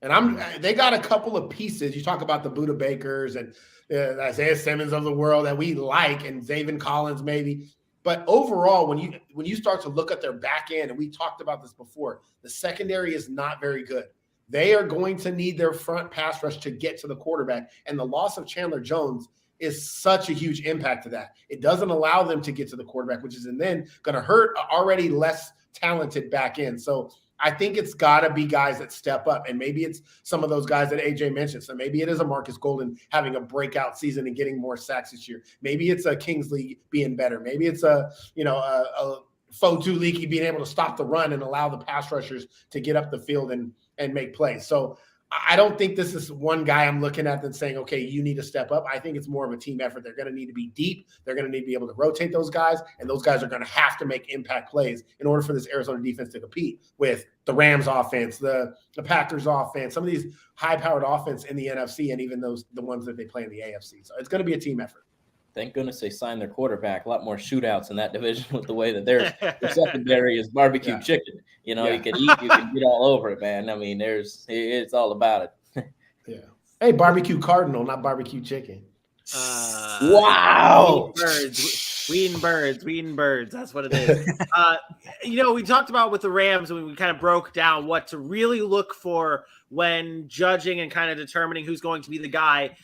S2: And they got a couple of pieces. You talk about the Buda Bakers and Isaiah Simmons of the world that we like, and Zaven Collins maybe. But overall, when you start to look at their back end, and we talked about this before, the secondary is not very good. They are going to need their front pass rush to get to the quarterback. And the loss of Chandler Jones is such a huge impact to that. It doesn't allow them to get to the quarterback, which is then going to hurt already less talented back end. So I think it's got to be guys that step up, and maybe it's some of those guys that AJ mentioned. So maybe it is a Marcus Golden having a breakout season and getting more sacks this year. Maybe it's a Kingsley being better. Maybe it's a Fotu Leaky being able to stop the run and allow the pass rushers to get up the field and make plays. So I don't think this is one guy I'm looking at and saying, okay, you need to step up. I think it's more of a team effort. They're going to need to be deep. They're going to need to be able to rotate those guys, and those guys are going to have to make impact plays in order for this Arizona defense to compete with the Rams offense, the Packers offense, some of these high-powered offense in the NFC, and even the ones that they play in the AFC. So it's going to be a team effort.
S3: Thank goodness they signed their quarterback. A lot more shootouts in that division with the way that their secondary is barbecue chicken. You know, you can eat, you can get all over it, man. I mean, it's all about it.
S2: Yeah. Hey, barbecue cardinal, not barbecue chicken.
S3: Wow.
S1: We eating birds. That's what it is. We talked about with the Rams, and we kind of broke down what to really look for when judging and kind of determining who's going to be the guy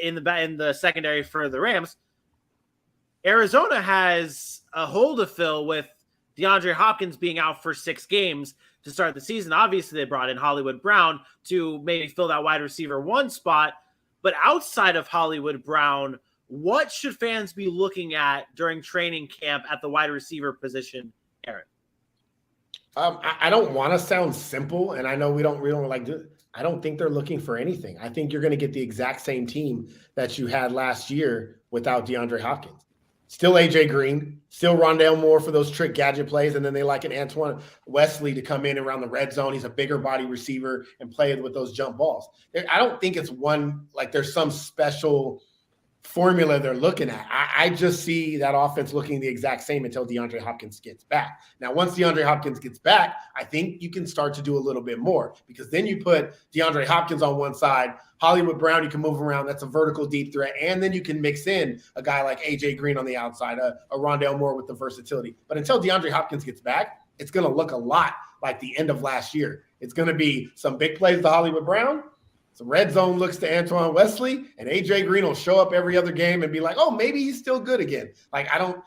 S1: in the secondary for the Rams. Arizona has a hole to fill with DeAndre Hopkins being out for 6 games to start the season. Obviously, they brought in Hollywood Brown to maybe fill that wide receiver 1 spot. But outside of Hollywood Brown, what should fans be looking at during training camp at the wide receiver position, Aaron?
S2: I don't want to sound simple, and I know we don't like do it. I don't think they're looking for anything. I think you're going to get the exact same team that you had last year without DeAndre Hopkins. Still AJ Green, still Rondale Moore for those trick gadget plays, and then they like an Antoine Wesley to come in around the red zone. He's a bigger body receiver and play with those jump balls. I don't think it's one, like there's some special formula they're looking at. I just see that offense looking the exact same until DeAndre Hopkins gets back. Now, once DeAndre Hopkins gets back, I think you can start to do a little bit more, because then you put DeAndre Hopkins on one side, Hollywood Brown, you can move around. That's a vertical deep threat. And then you can mix in a guy like AJ Green on the outside, a Rondale Moore with the versatility. But until DeAndre Hopkins gets back, it's going to look a lot like the end of last year. It's going to be some big plays to Hollywood Brown, some red zone looks to Antoine Wesley, and AJ Green will show up every other game and be like, oh, maybe he's still good again. Like, I don't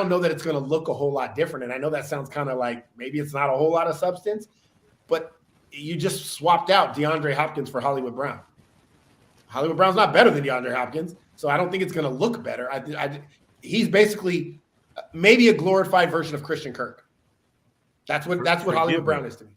S2: know that it's going to look a whole lot different. And I know that sounds kind of like maybe it's not a whole lot of substance, but you just swapped out DeAndre Hopkins for Hollywood Brown. Hollywood Brown's not better than DeAndre Hopkins, so I don't think it's going to look better. He's basically maybe a glorified version of Christian Kirk. That's what Hollywood Brown is to me.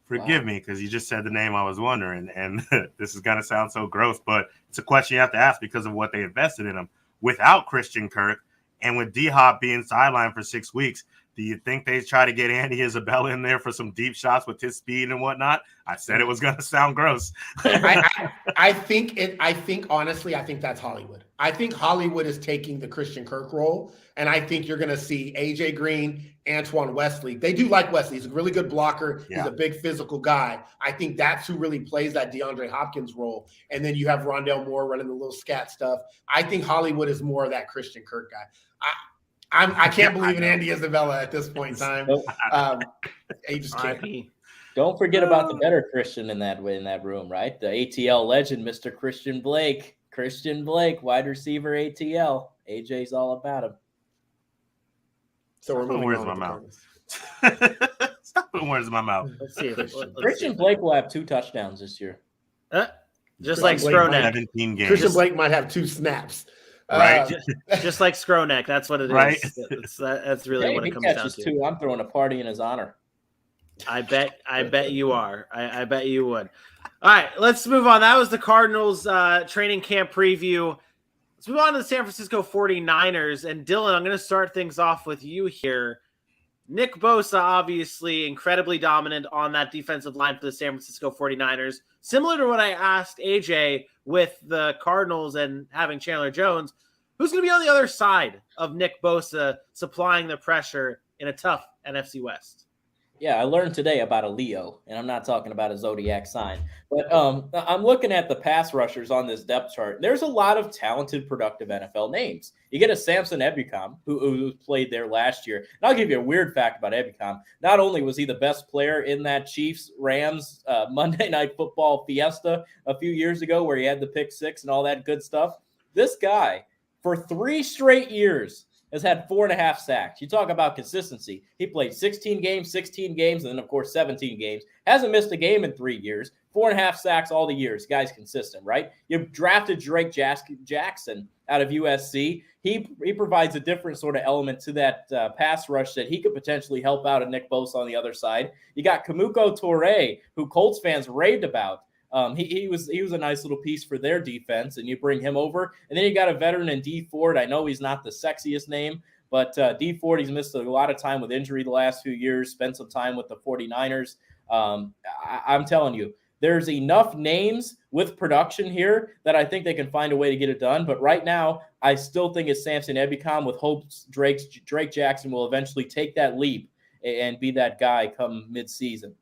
S4: Forgive me, because you just said the name I was wondering, and this is going to sound so gross, but it's a question you have to ask because of what they invested in him. Without Christian Kirk and with D-Hop being sidelined for 6 weeks, do you think they try to get Andy Isabella in there for some deep shots with his speed and whatnot? I said it was going to sound gross.
S2: I think honestly, I think that's Hollywood. I think Hollywood is taking the Christian Kirk role, and I think you're going to see AJ Green, Antoine Wesley. They do like Wesley. He's a really good blocker. Yeah. He's a big physical guy. I think that's who really plays that DeAndre Hopkins role. And then you have Rondale Moore running the little scat stuff. I think Hollywood is more of that Christian Kirk guy. I can't believe in Andy Isabella at this point in time. He just can't.
S3: Don't forget about the better Christian in that room, right? The ATL legend, Mr. Christian Blake. Christian Blake, wide receiver ATL. AJ's all about him.
S2: So we're moving
S4: words
S2: on.
S4: In my mouth. Stop putting words in my mouth.
S3: Let's see. Christian Blake will have 2 touchdowns this year.
S1: Just like Skronek.
S4: 17 games.
S2: Christian Blake might have 2 snaps.
S4: Right.
S1: Just like Skronek. That's what it is.
S4: Right.
S1: That's really what it comes down to.
S3: 2. I'm throwing a party in his honor.
S1: I bet you are. I bet you would. All right, let's move on. That was the Cardinals training camp preview. Let's move on to the San Francisco 49ers. And Dylan, I'm going to start things off with you here. Nick Bosa, obviously incredibly dominant on that defensive line for the San Francisco 49ers. Similar to what I asked AJ with the Cardinals and having Chandler Jones, who's going to be on the other side of Nick Bosa supplying the pressure in a tough NFC West?
S3: Yeah, I learned today about a Leo, and I'm not talking about a zodiac sign. But I'm looking at the pass rushers on this depth chart. There's a lot of talented, productive NFL names. You get a Samson Ebukam, who played there last year. And I'll give you a weird fact about Ebukam. Not only was he the best player in that Chiefs-Rams Monday Night Football fiesta a few years ago where he had the pick 6 and all that good stuff, this guy, for 3 straight years, has had 4.5 sacks. You talk about consistency. He played 16 games, and then, of course, 17 games. Hasn't missed a game in 3 years. 4.5 sacks all the years. Guy's consistent, right? You drafted Drake Jackson out of USC. He provides a different sort of element to that pass rush that he could potentially help out a Nick Bosa on the other side. You got Kamuko Toure, who Colts fans raved about. He was a nice little piece for their defense, and you bring him over. And then you got a veteran in D Ford. I know he's not the sexiest name, but D Ford, he's missed a lot of time with injury the last few years, spent some time with the 49ers. I'm telling you, there's enough names with production here that I think they can find a way to get it done. But right now, I still think it's Samson Ebukam with hopes Drake Jackson will eventually take that leap and be that guy come midseason.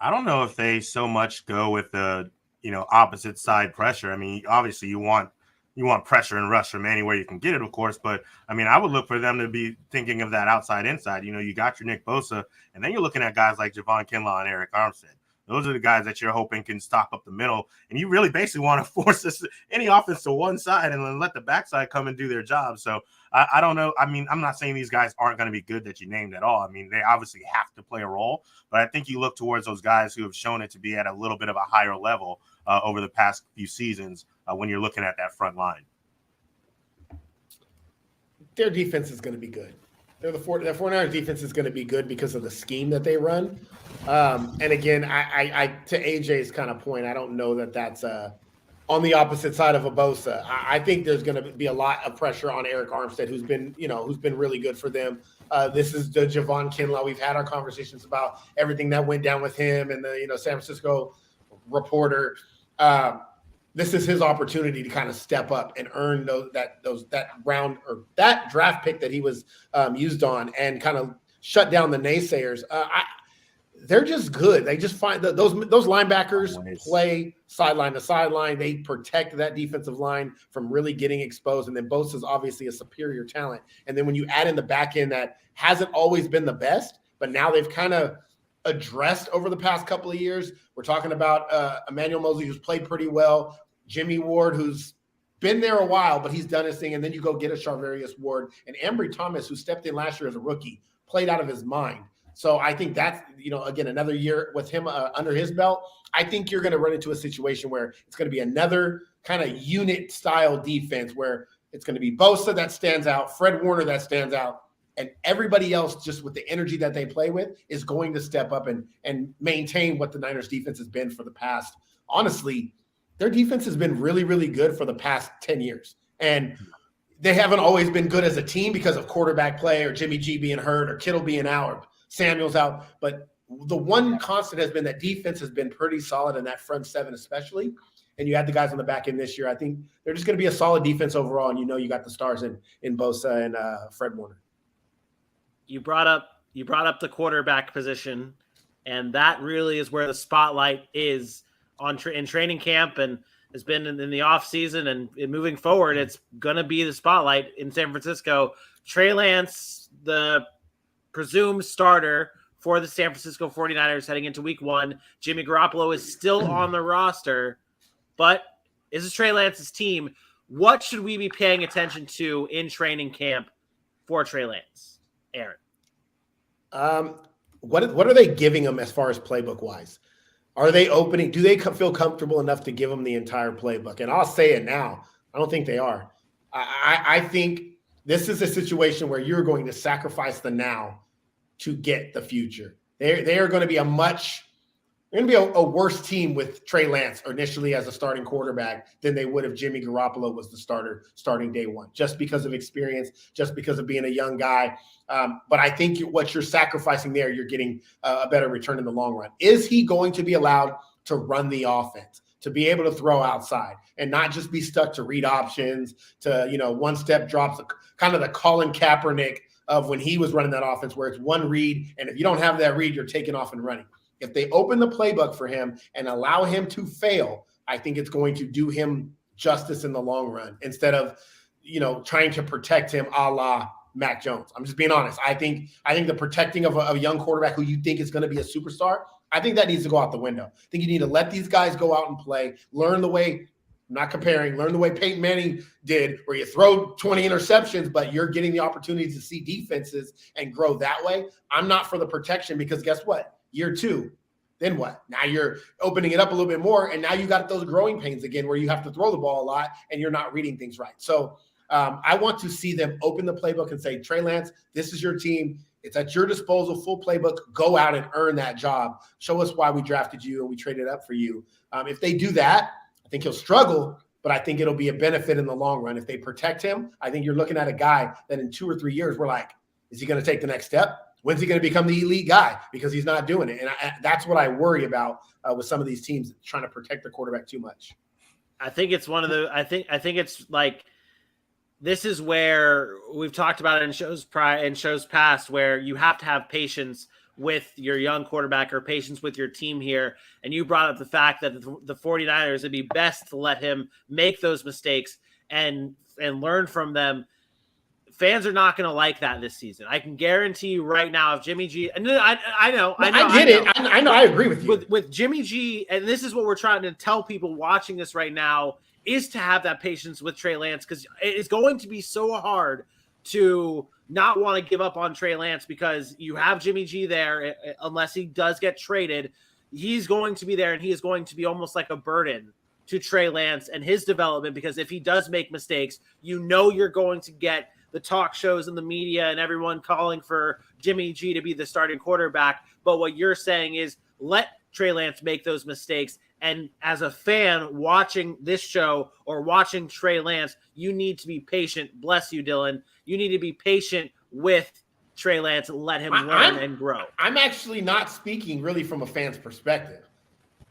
S4: I don't know if they so much go with the, opposite side pressure. I mean, obviously you want pressure and rush from anywhere you can get it, of course. But I mean, I would look for them to be thinking of that outside inside. You got your Nick Bosa, and then you're looking at guys like Javon Kinlaw and Eric Armstead. Those are the guys that you're hoping can stop up the middle. And you really basically want to force any offense to one side and then let the backside come and do their job. So I don't know. I mean, I'm not saying these guys aren't going to be good that you named at all. I mean, they obviously have to play a role. But I think you look towards those guys who have shown it to be at a little bit of a higher level over the past few seasons when you're looking at that front line.
S2: Their defense is going to be good. The 49ers defense is going to be good because of the scheme that they run. And again, I to AJ's kind of point, I don't know that that's on the opposite side of a Bosa. I think there's going to be a lot of pressure on Eric Armstead, who's been really good for them. This is the Javon Kinlaw. We've had our conversations about everything that went down with him and the San Francisco Reporter. This is his opportunity to kind of step up and earn that round or that draft pick that he was used on and kind of shut down the naysayers. They're just good. They just find that those linebackers play sideline to sideline. They protect that defensive line from really getting exposed. And then Bosa is obviously a superior talent. And then when you add in the back end that hasn't always been the best, but now they've kind of addressed over the past couple of years. We're talking about Emmanuel Mosley, who's played pretty well. Jimmy Ward, who's been there a while, but he's done his thing. And then you go get a Charvarius Ward and Ambry Thomas, who stepped in last year as a rookie, played out of his mind. So I think that's, again, another year with him under his belt. I think you're going to run into a situation where it's going to be another kind of unit style defense where it's going to be Bosa that stands out, Fred Warner that stands out, and everybody else, just with the energy that they play with, is going to step up and maintain what the Niners defense has been for the past. Honestly, their defense has been really, really good for the past 10 years. And they haven't always been good as a team because of quarterback play or Jimmy G being hurt or Kittle being out or Samuel's out. But the one constant has been that defense has been pretty solid in that front seven especially. And you had the guys on the back end this year. I think they're just going to be a solid defense overall. And you got the stars in Bosa and Fred Warner.
S1: You brought up the quarterback position, and that really is where the spotlight is in training camp and has been in the offseason and moving forward. It's going to be the spotlight in San Francisco. Trey Lance, the presumed starter for the San Francisco 49ers heading into week 1. Jimmy Garoppolo is still on the roster, but this is Trey Lance's team. What should we be paying attention to in training camp for Trey Lance? Aaron.
S2: What are they giving him as far as playbook wise? Are they opening? Do they feel comfortable enough to give him the entire playbook? And I'll say it now. I don't think they are. I think this is a situation where you're going to sacrifice the now to get the future. They are going to be a worse team with Trey Lance initially as a starting quarterback than they would if Jimmy Garoppolo was the starter starting day one, just because of experience, just because of being a young guy. But I think what you're sacrificing there, you're getting a better return in the long run. Is he going to be allowed to run the offense, to be able to throw outside and not just be stuck to read options, to, one-step drops, kind of the Colin Kaepernick of when he was running that offense where it's one read, and if you don't have that read, you're taking off and running. If they open the playbook for him and allow him to fail, I think it's going to do him justice in the long run instead of, trying to protect him a la Mac Jones. I'm just being honest. I think the protecting of a young quarterback who you think is going to be a superstar, I think that needs to go out the window. I think you need to let these guys go out and play, learn the way Peyton Manning did, where you throw 20 interceptions, but you're getting the opportunity to see defenses and grow that way. I'm not for the protection because guess what? Year 2, then what? Now you're opening it up a little bit more, and now you got those growing pains again where you have to throw the ball a lot and you're not reading things right. So I want to see them open the playbook and say, Trey Lance, this is your team. It's at your disposal, full playbook. Go out and earn that job. Show us why we drafted you and we traded up for you. If they do that, I think he'll struggle, but I think it'll be a benefit in the long run. If they protect him, I think you're looking at a guy that in 2 or 3 years, we're like, is he going to take the next step? When's he going to become the elite guy? Because he's not doing it. And that's what I worry about with some of these teams trying to protect the quarterback too much.
S1: I think it's one of the – I think it's like this is where we've talked about it in shows past where you have to have patience with your young quarterback or patience with your team here. And you brought up the fact that the 49ers, it'd be best to let him make those mistakes and learn from them. Fans are not going to like that this season. I can guarantee you right now if Jimmy G – I know.
S2: I agree with you.
S1: With Jimmy G, and this is what we're trying to tell people watching this right now, is to have that patience with Trey Lance because it's going to be so hard to not want to give up on Trey Lance because you have Jimmy G there unless he does get traded. He's going to be there, and he is going to be almost like a burden to Trey Lance and his development because if he does make mistakes, you're going to get – the talk shows and the media and everyone calling for Jimmy G to be the starting quarterback. But what you're saying is let Trey Lance make those mistakes. And as a fan watching this show or watching Trey Lance, you need to be patient. Bless you, Dylan. You need to be patient with Trey Lance and let him learn and grow.
S2: I'm actually not speaking really from a fan's perspective.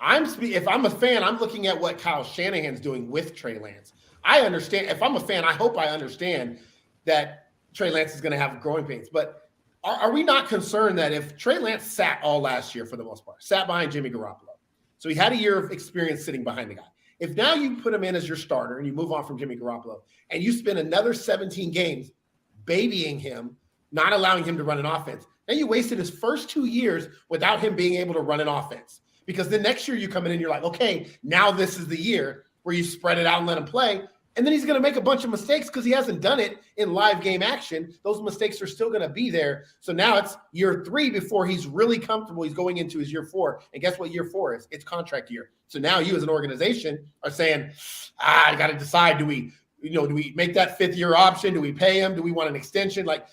S2: If I'm a fan, I'm looking at what Kyle Shanahan's doing with Trey Lance. I understand. If I'm a fan, I hope I understand that Trey Lance is going to have growing pains. But are we not concerned that if Trey Lance sat all last year for the most part, sat behind Jimmy Garoppolo, so he had a year of experience sitting behind the guy. If now you put him in as your starter and you move on from Jimmy Garoppolo and you spend another 17 games babying him, not allowing him to run an offense, then you wasted his first 2 years without him being able to run an offense. Because then next year you come in and you're like, okay, now this is the year where you spread it out and let him play. And then he's going to make a bunch of mistakes because he hasn't done it in live game action. Those mistakes are still going to be there. So now it's year 3 before he's really comfortable. He's going into his year 4. And guess what year 4 is? It's contract year. So now you as an organization are saying, I got to decide, do we do we make that 5th-year option? Do we pay him? Do we want an extension? Like,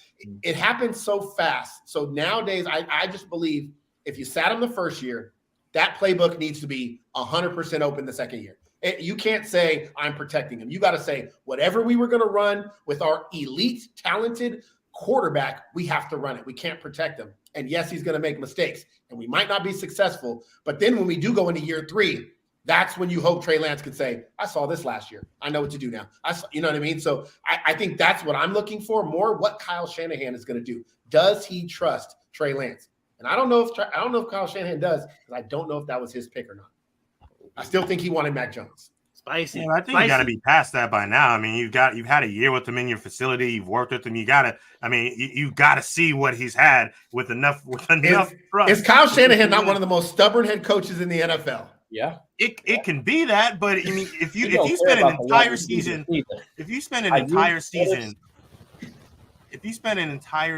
S2: it happens so fast. So nowadays, I just believe if you sat him the first year, that playbook needs to be 100% open the second year. You can't say, I'm protecting him. You got to say, whatever we were going to run with our elite, talented quarterback, we have to run it. We can't protect him. And yes, he's going to make mistakes, and we might not be successful. But then when we do go into year 3, that's when you hope Trey Lance could say, I saw this last year. I know what to do now. You know what I mean? So I think that's what I'm looking for, more what Kyle Shanahan is going to do. Does he trust Trey Lance? And I don't know if Kyle Shanahan does, because I don't know if that was his pick or not. I still think he wanted Mac Jones.
S1: Spicy.
S4: Yeah, I think you got to be past that by now. I mean, you've had a year with him in your facility. You've worked with him. You got to see what he's had with enough trust.
S2: Is Kyle Shanahan not one of the most stubborn head coaches in the NFL?
S3: Yeah,
S4: it can be that, but I mean, if you spend an entire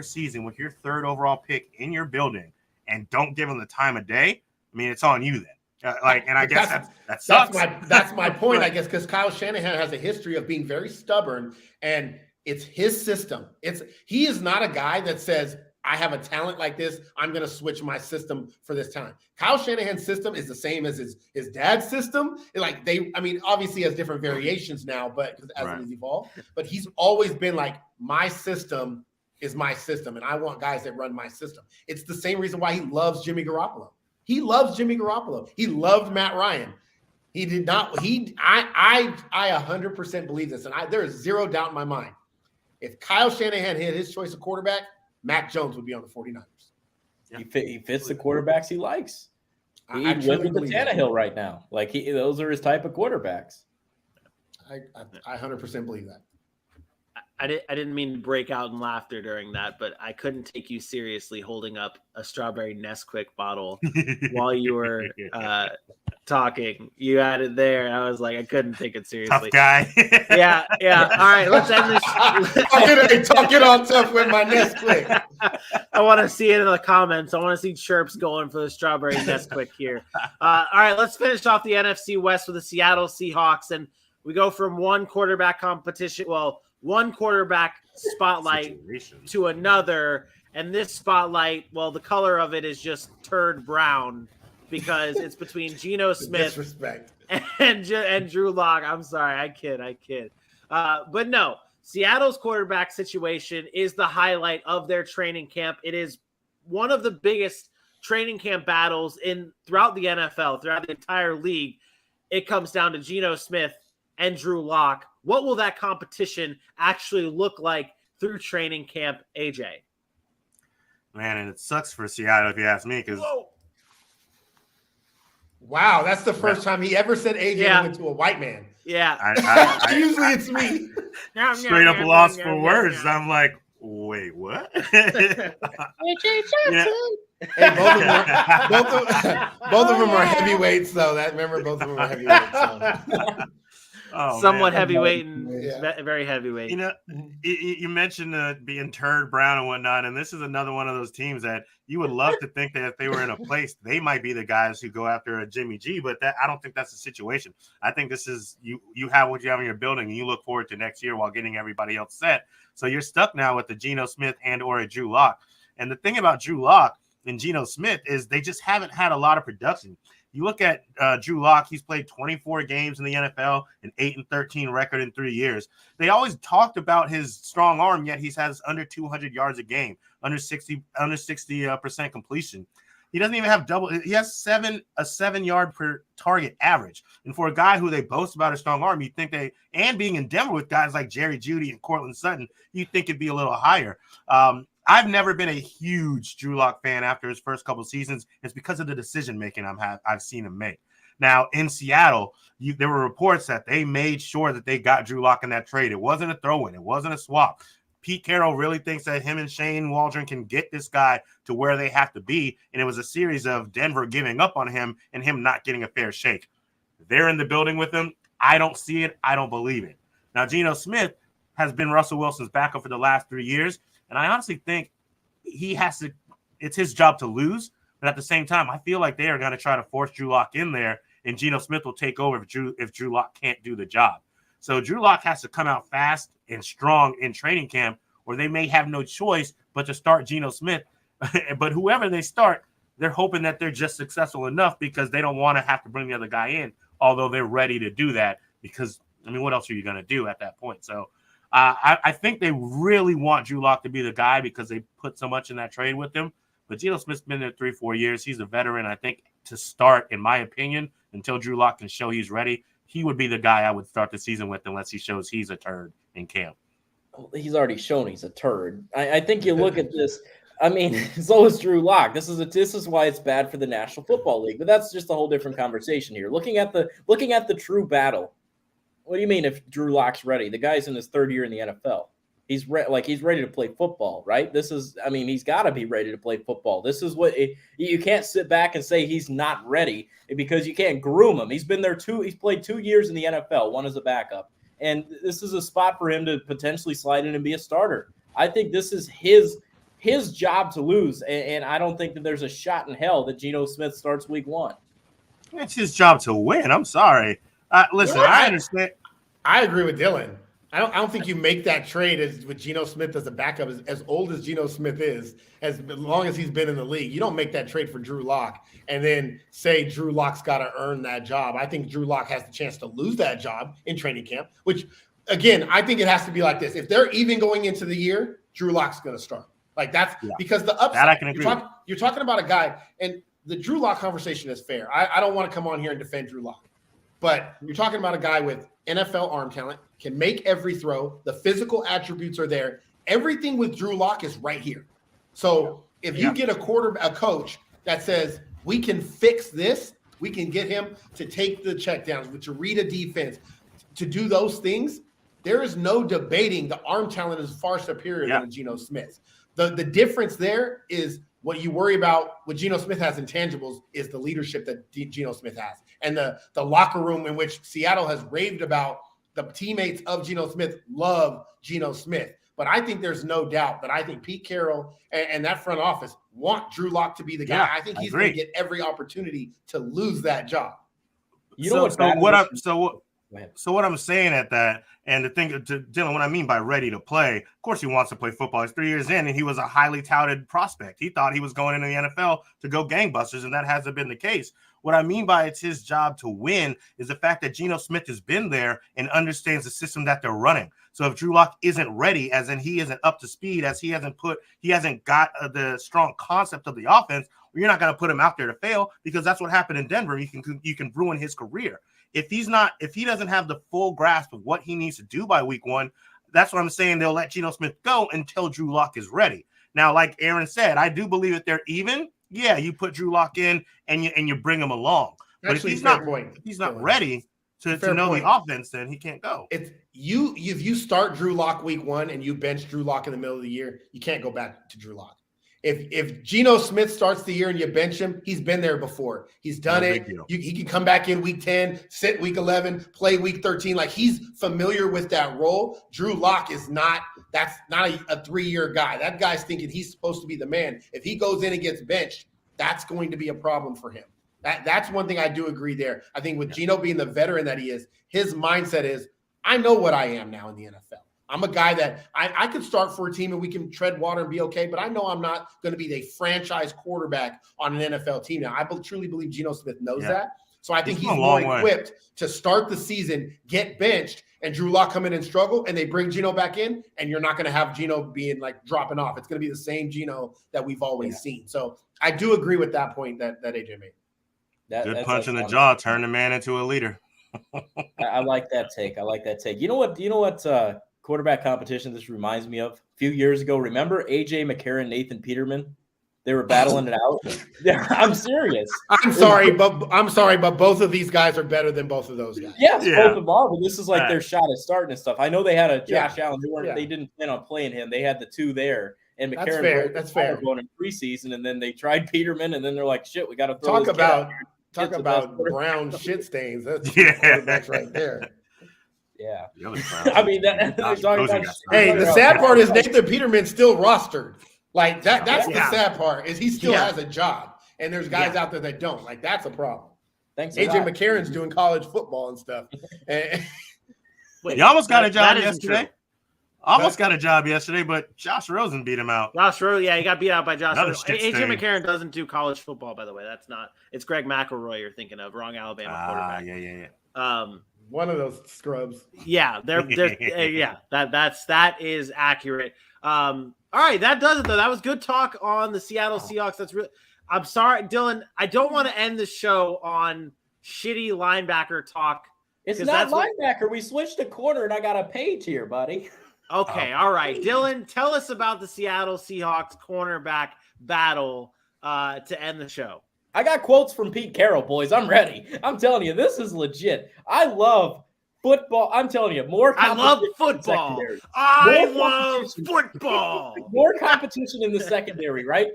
S4: season with your 3rd overall pick in your building and don't give him the time of day, I mean, it's on you then. I guess that sucks.
S2: That's my point, I guess, because Kyle Shanahan has a history of being very stubborn, and it's his system. He is not a guy that says, I have a talent like this, I'm going to switch my system for this time. Kyle Shanahan's system is the same as his dad's system. Obviously has different variations now, but as it has evolved. But he's always been like, my system is my system, and I want guys that run my system. It's the same reason why he loves Jimmy Garoppolo. He loves Jimmy Garoppolo. He loved Matt Ryan. He did not. I 100% believe this, and there is zero doubt in my mind. If Kyle Shanahan had his choice of quarterback, Mac Jones would be on the 49ers.
S3: Yeah. He fits the quarterbacks he likes. He'd win with the Tannehill right now. Like those are his type of quarterbacks.
S2: I 100% believe that.
S1: I didn't mean to break out in laughter during that, but I couldn't take you seriously holding up a strawberry Nesquik bottle while you were talking. You had it there, and I was like, I couldn't take it seriously.
S4: Tough guy.
S1: Yeah. All right, let's end this.
S2: Talk it on tough with my Nesquik.
S1: I want to see it in the comments. I want to see chirps going for the strawberry Nesquik here. All right, let's finish off the NFC West with the Seattle Seahawks, and we go from one quarterback spotlight to another, and this spotlight, well, the color of it is just turd brown because it's between Geno Smith and Drew Lock. I'm sorry, I kid. But no, Seattle's quarterback situation is the highlight of their training camp. It is one of the biggest training camp battles throughout the NFL, throughout the entire league. It comes down to Geno Smith and Drew Lock. What will that competition actually look like through training camp, AJ?
S4: Man, and it sucks for Seattle if you ask me, because
S2: wow, that's the first time he ever said AJ went to a white man.
S1: Yeah.
S2: Usually it's me.
S4: Straight up lost for words. I'm like, wait, what?
S2: Hey, both of them are heavyweights, though. Remember, both of them are heavyweights. So.
S1: Somewhat heavyweight and very heavyweight.
S4: You know, you mentioned being turd brown and whatnot, and this is another one of those teams that you would love to think that if they were in a place, they might be the guys who go after a Jimmy G, but I don't think that's the situation. I think this is you have what you have in your building, and you look forward to next year while getting everybody else set. So you're stuck now with the Geno Smith and or a Drew Lock. And the thing about Drew Lock and Geno Smith is they just haven't had a lot of production. You look at Drew Lock, he's played 24 games in the NFL, an 8-13 record in 3 years. They always talked about his strong arm, yet he has under 200 yards a game, under 60% completion. He doesn't even have double. He has a 7-yard per target average. And for a guy who they boast about a strong arm, you think and being in Denver with guys like Jerry Jeudy and Cortland Sutton, you think it'd be a little higher. I've never been a huge Drew Lock fan after his first couple seasons. It's because of the decision-making I've seen him make. Now, in Seattle, there were reports that they made sure that they got Drew Lock in that trade. It wasn't a throw-in. It wasn't a swap. Pete Carroll really thinks that him and Shane Waldron can get this guy to where they have to be, and it was a series of Denver giving up on him and him not getting a fair shake. They're in the building with him. I don't see it. I don't believe it. Now, Geno Smith has been Russell Wilson's backup for the last 3 years. And I honestly think it's his job to lose. But at the same time, I feel like they are going to try to force Drew Lock in there, and Geno Smith will take over if Drew Lock can't do the job. So Drew Lock has to come out fast and strong in training camp, or they may have no choice but to start Geno Smith. But whoever they start, they're hoping that they're just successful enough because they don't want to have to bring the other guy in, although they're ready to do that because, I mean, what else are you going to do at that point? So I think they really want Drew Lock to be the guy because they put so much in that trade with him. But Geno Smith's been there 3-4 years. He's a veteran. I think to start, in my opinion, until Drew Lock can show he's ready, he would be the guy I would start the season with unless he shows he's a turd in camp.
S3: He's already shown he's a turd. I think you look at this. I mean, so is Drew Lock. This is why it's bad for the National Football League. But that's just a whole different conversation here. Looking at the true battle. What do you mean if Drew Lock's ready? The guy's in his third year in the NFL. He's ready to play football, right? He's got to be ready to play football. This is what you can't sit back and say he's not ready because you can't groom him. He's been there he's played 2 years in the NFL, one as a backup. And this is a spot for him to potentially slide in and be a starter. I think this is his job to lose. And I don't think that there's a shot in hell that Geno Smith starts week 1.
S4: It's his job to win. I'm sorry. Listen, I understand.
S2: I agree with Dylan. I don't think you make that trade with Geno Smith as a backup. As old as Geno Smith is, as long as he's been in the league, you don't make that trade for Drew Lock and then say Drew Lock's got to earn that job. I think Drew Lock has the chance to lose that job in training camp, which, again, I think it has to be like this. If they're even going into the year, Drew Lock's going to start. Like because the upside.
S4: That I can agree
S2: you're talking about a guy, and the Drew Lock conversation is fair. I don't want to come on here and defend Drew Lock. But you're talking about a guy with NFL arm talent, can make every throw. The physical attributes are there. Everything with Drew Lock is right here. So if you get a coach that says, we can fix this, we can get him to take the checkdowns, to read a defense, to do those things, there is no debating the arm talent is far superior than Geno Smith. The difference there is what you worry about, what Geno Smith has intangibles, is the leadership that Geno Smith has. And the locker room in which Seattle has raved about, the teammates of Geno Smith love Geno Smith. But I think there's no doubt that I think Pete Carroll and that front office want Drew Lock to be the guy.
S4: Yeah,
S2: I think he's going to get every opportunity to lose that job.
S4: So what I'm saying at that, and the thing to Dylan, what I mean by ready to play, of course he wants to play football. He's 3 years in, and he was a highly touted prospect. He thought he was going into the NFL to go gangbusters, and that hasn't been the case. What I mean by it's his job to win is the fact that Geno Smith has been there and understands the system that they're running. So if Drew Lock isn't ready, as in he isn't up to speed, as he hasn't got the strong concept of the offense, you're not going to put him out there to fail, because that's what happened in Denver. You can ruin his career. If he doesn't have the full grasp of what he needs to do by week 1, that's what I'm saying. They'll let Geno Smith go until Drew Lock is ready. Now, like Aaron said, I do believe that they're even. Yeah, you put Drew Lock in and you bring him along. But
S2: Actually,
S4: if he's not ready to know the offense, then he can't go.
S2: If you start Drew Lock week 1 and you bench Drew Lock in the middle of the year, you can't go back to Drew Lock. If Geno Smith starts the year and you bench him, he's been there before. He's done it. He can come back in week 10, sit week 11, play week 13. Like, he's familiar with that role. Drew Lock is not. That's not a 3-year guy. That guy's thinking he's supposed to be the man. If he goes in and gets benched, that's going to be a problem for him. That's one thing I do agree there. I think with Geno being the veteran that he is, his mindset is, I know what I am now in the NFL. I'm a guy that I could start for a team and we can tread water and be okay, but I know I'm not going to be the franchise quarterback on an NFL team. Now, I truly believe Geno Smith knows that. So I think he's more equipped to start the season, get benched, and Drew Lock come in and struggle, and they bring Geno back in, and you're not going to have Geno being like dropping off. It's going to be the same Geno that we've always seen. So I do agree with that point that AJ made.
S4: Good punch in the jaw, turn the man into a leader.
S3: I like that take. You know what? Quarterback competition this reminds me of? A few years ago, remember AJ McCarron, Nathan Peterman? They were battling it out. Yeah, I'm serious.
S2: I'm sorry, but both of these guys are better than both of those guys.
S3: Yes, both of them are, but this is like their shot at starting and stuff. I know they had a Josh Allen. They didn't plan on playing him. They had the two there. And McCarron
S2: that's fair.
S3: Going in preseason, and then they tried Peterman, and then they're like, shit, we got to
S2: throw Talk about brown shit stains. That's quarterbacks right there.
S3: Yeah. I mean,
S2: the sad part is Nathan Peterman's still rostered. Like that's the sad part, is he still has a job, and there's guys out there that don't. Like, that's a problem.
S3: Thanks.
S2: AJ McCarron's doing college football and stuff.
S1: Wait,
S4: He almost got a job
S1: that isn't
S4: yesterday.
S1: true.
S4: Almost got a job yesterday, but Josh Rosen beat him out.
S1: Josh Rosen, yeah, he got beat out by Josh
S4: Another
S1: Rosen.
S4: shit
S1: AJ
S4: stain.
S1: McCarron doesn't do college football, by the way. It's Greg McElroy you're thinking of. Wrong Alabama quarterback.
S4: Yeah.
S2: One of those scrubs.
S1: Yeah, that is accurate. All right, that does it though. That was good talk on the Seattle Seahawks. That's really. I'm sorry, Dylan. I don't want to end the show on shitty linebacker talk.
S3: It's not linebacker. We switched to corner, and I got a page here, buddy.
S1: Okay, all right. Dylan, tell us about the Seattle Seahawks cornerback battle to end the show.
S3: I got quotes from Pete Carroll, boys. I'm ready. I'm telling you, this is legit. I love football. I'm telling you, more competition.
S1: I love football. I love football.
S3: More competition in the secondary, right?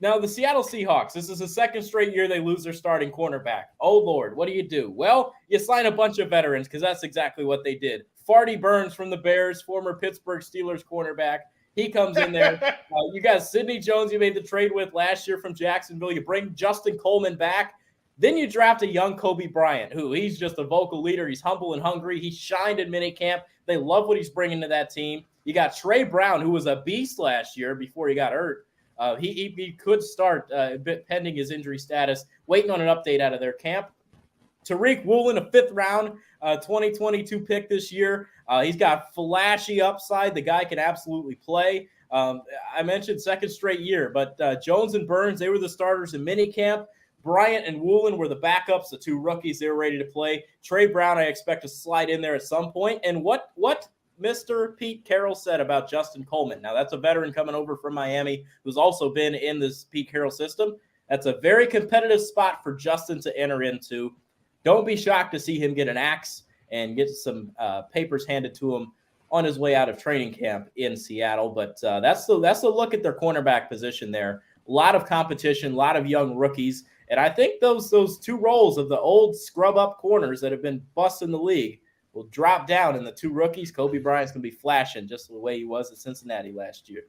S3: Now, the Seattle Seahawks, this is the second straight year they lose their starting cornerback. Oh, Lord, what do? Well, you sign a bunch of veterans because that's exactly what they did. Farty Burns from the Bears, former Pittsburgh Steelers cornerback. He comes in there. You got Sidney Jones you made the trade with last year from Jacksonville. You bring Justin Coleman back. Then you draft a young Kobe Bryant, who he's just a vocal leader. He's humble and hungry. He shined in minicamp. They love what he's bringing to that team. You got Trey Brown, who was a beast last year before he got hurt. He could start pending his injury status, waiting on an update out of their camp. Tariq Woolen, a fifth-round 2022 pick this year. He's got flashy upside. The guy can absolutely play. I mentioned second straight year, but Jones and Burns, they were the starters in minicamp. Bryant and Woolen were the backups, the two rookies. They were ready to play. Trey Brown, I expect to slide in there at some point. And what Mr. Pete Carroll said about Justin Coleman. Now, that's a veteran coming over from Miami who's also been in this Pete Carroll system. That's a very competitive spot for Justin to enter into. Don't be shocked to see him get an axe and get some papers handed to him on his way out of training camp in Seattle. But that's the look at their cornerback position there. A lot of competition, a lot of young rookies. And I think those two roles of the old scrub-up corners that have been busting the league will drop down, and the two rookies, Kobe Bryant's going to be flashing just the way he was at Cincinnati last year.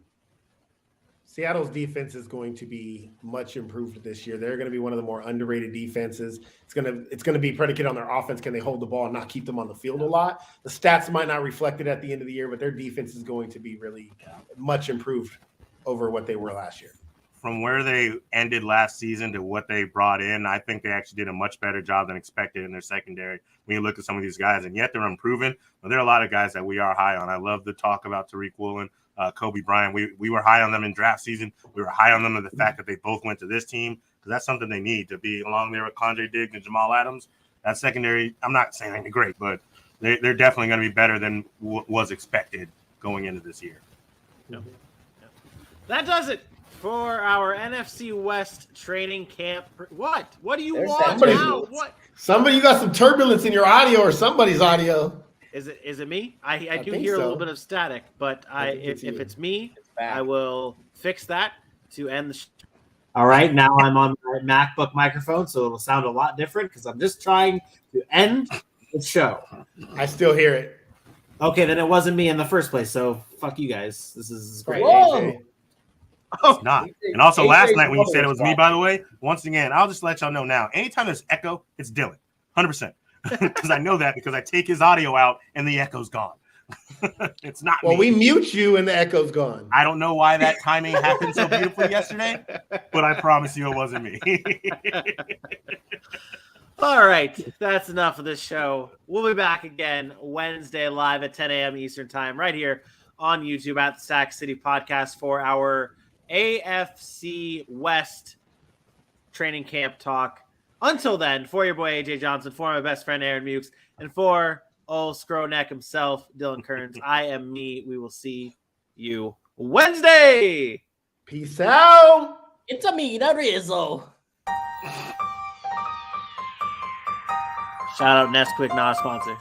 S2: Seattle's defense is going to be much improved this year. They're going to be one of the more underrated defenses. It's going to be predicated on their offense. Can they hold the ball and not keep them on the field a lot? The stats might not reflect it at the end of the year, but their defense is going to be really much improved over what they were last year.
S4: From where they ended last season to what they brought in, I think they actually did a much better job than expected in their secondary. When you look at some of these guys, and yet they're unproven, but there are a lot of guys that we are high on. I love the talk about Tariq Woolen, Kobe Bryant. We were high on them in draft season. We were high on them in the fact that they both went to this team, because that's something they need to be along there with Condre Diggs and Jamal Adams. That secondary, I'm not saying they're great, but they're definitely going to be better than was expected going into this year.
S1: No. That does it for our NFC West training camp. What? What do you want now? What?
S2: Somebody, you got some turbulence in your audio or somebody's audio.
S1: Is it me? I do hear a little bit of static, but if it's me, I will fix that to end the show. All right, now I'm on my MacBook microphone, so it'll sound a lot different because I'm just trying to end the show.
S2: I still hear it.
S1: Okay, then it wasn't me in the first place, so fuck you guys. This is great.
S3: Whoa!
S4: It's not. And also last night when you said it was me, by the way, once again, I'll just let y'all know now. Anytime there's echo, it's Dylan. 100%. Because I know that because I take his audio out and the echo's gone. It's not
S2: Well,
S4: me.
S2: we mute you and the echo's gone.
S4: I don't know why that timing happened so beautifully yesterday, but I promise you it wasn't me.
S1: All right, that's enough of this show. We'll be back again Wednesday live at 10 a.m. Eastern time right here on YouTube at the Sac City Podcast for our AFC West training camp talk. Until then, for your boy AJ Johnson, for my best friend Aaron Mukes, and for old Scroneck himself, Dylan Kearns, I am me. We will see you Wednesday.
S2: Peace out.
S3: It's a me, the Rizzo.
S1: Shout out Nesquik, not a sponsor.